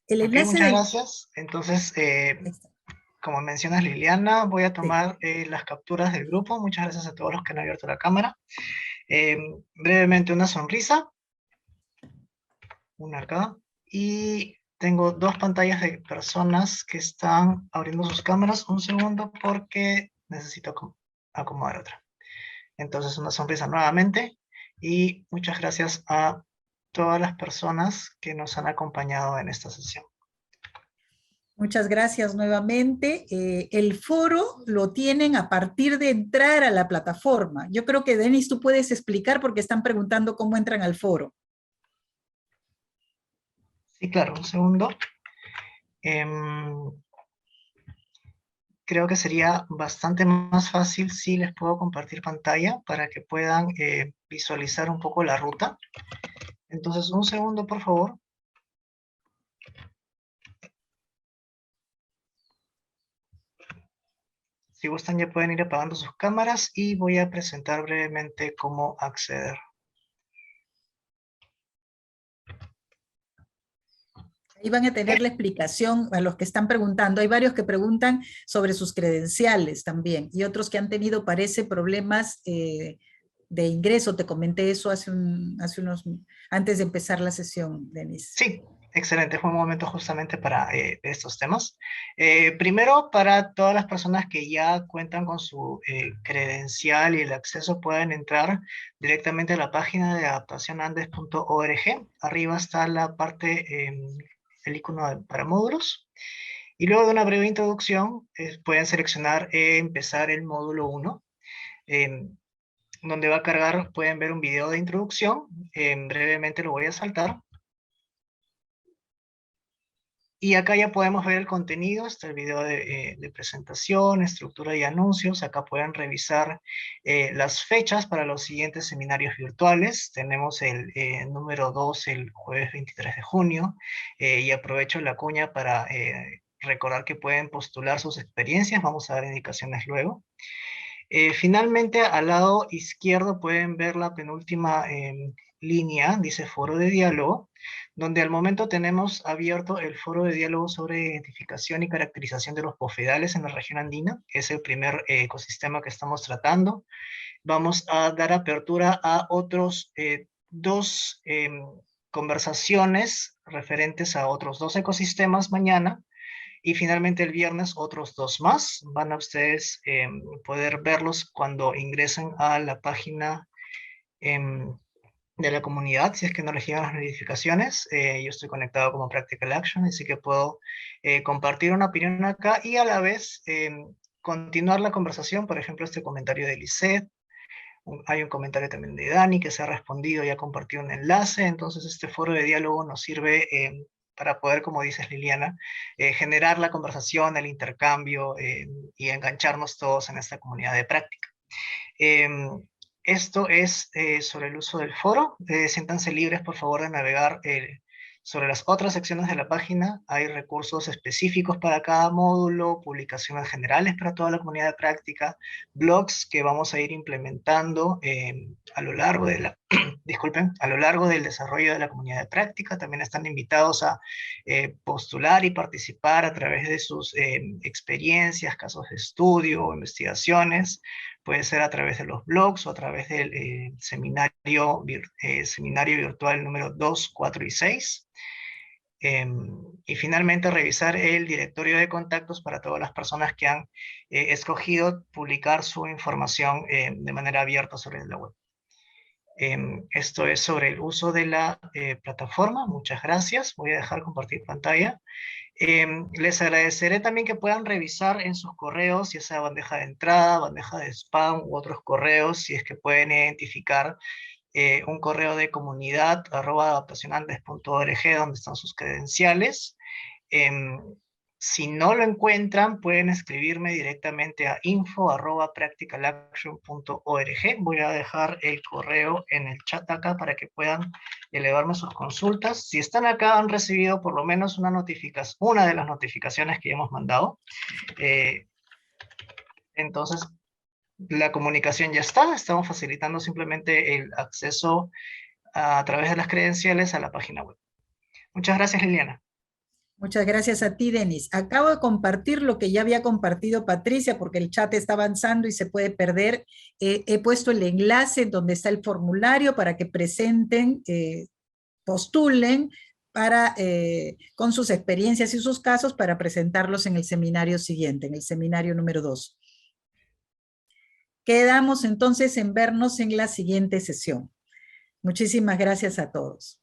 El enlace muchas gracias. Entonces, como mencionas, Liliana, voy a tomar las capturas del grupo. Muchas gracias a todos los que han abierto la cámara. Brevemente una sonrisa, una acá, y tengo dos pantallas de personas que están abriendo sus cámaras. Un segundo porque necesito acomodar otra. Entonces una sonrisa nuevamente, y muchas gracias a todas las personas que nos han acompañado en esta sesión. Muchas gracias nuevamente. El foro lo tienen a partir de entrar a la plataforma. Yo creo que, Denis, tú puedes explicar porque están preguntando cómo entran al foro. Sí, claro, un segundo. Creo que sería bastante más fácil si les puedo compartir pantalla para que puedan visualizar un poco la ruta. Entonces, un segundo, por favor. Si gustan ya pueden ir apagando sus cámaras y voy a presentar brevemente cómo acceder. Ahí van a tener la explicación a los que están preguntando. Hay varios que preguntan sobre sus credenciales también y otros que han tenido, parece, problemas de ingreso. Te comenté eso antes de empezar la sesión, Denis. Sí. Excelente, fue un momento justamente para estos temas. Primero, para todas las personas que ya cuentan con su credencial y el acceso, pueden entrar directamente a la página de adaptacionandes.org. Arriba está la parte, el icono para módulos. Y luego de una breve introducción, pueden seleccionar empezar el módulo 1. Donde va a cargar, pueden ver un video de introducción. Brevemente lo voy a saltar. Y acá ya podemos ver el contenido, está el video de presentación, estructura y anuncios. Acá pueden revisar las fechas para los siguientes seminarios virtuales. Tenemos el número 2 el jueves 23 de junio. Y aprovecho la cuña para recordar que pueden postular sus experiencias. Vamos a dar indicaciones luego. Finalmente, al lado izquierdo pueden ver la penúltima línea, dice foro de diálogo, donde al momento tenemos abierto el foro de diálogo sobre identificación y caracterización de los bofedales en la región andina. Es el primer ecosistema que estamos tratando. Vamos a dar apertura a otros dos conversaciones referentes a otros 2 ecosistemas mañana. Y finalmente el viernes otros 2 más. Van a ustedes poder verlos cuando ingresen a la página de la comunidad, si es que no les llegan las notificaciones. Yo estoy conectado como Practical Action, así que puedo compartir una opinión acá y a la vez continuar la conversación. Por ejemplo, este comentario de Lisette. Hay un comentario también de Dani que se ha respondido y ha compartido un enlace. Entonces este foro de diálogo nos sirve para poder, como dices Liliana, generar la conversación, el intercambio y engancharnos todos en esta comunidad de práctica. Esto es sobre el uso del foro. Siéntanse libres, por favor, de navegar sobre las otras secciones de la página. Hay recursos específicos para cada módulo, publicaciones generales para toda la comunidad de práctica, blogs que vamos a ir implementando a lo largo de la, disculpen, a lo largo del desarrollo de la comunidad de práctica. También están invitados a postular y participar a través de sus experiencias, casos de estudio o investigaciones. Puede ser a través de los blogs o a través del seminario virtual número 2, 4 y 6. Y finalmente revisar el directorio de contactos para todas las personas que han escogido publicar su información de manera abierta sobre la web. Esto es sobre el uso de la plataforma. Muchas gracias. Voy a dejar compartir pantalla. Les agradeceré también que puedan revisar en sus correos, ya sea bandeja de entrada, bandeja de spam u otros correos, si es que pueden identificar un correo de comunidad @adaptacionandes.org donde están sus credenciales. Si no lo encuentran, pueden escribirme directamente a info@practicalaction.org. Voy a dejar el correo en el chat acá para que puedan elevarme sus consultas. Si están acá, han recibido por lo menos una de las notificaciones que hemos mandado. Entonces, la comunicación ya está. Estamos facilitando simplemente el acceso a través de las credenciales a la página web. Muchas gracias, Liliana. Muchas gracias a ti, Denis. Acabo de compartir lo que ya había compartido Patricia, porque el chat está avanzando y se puede perder. He puesto el enlace donde está el formulario para que presenten, postulen con sus experiencias y sus casos para presentarlos en el seminario siguiente, en el seminario número 2. Quedamos entonces en vernos en la siguiente sesión. Muchísimas gracias a todos.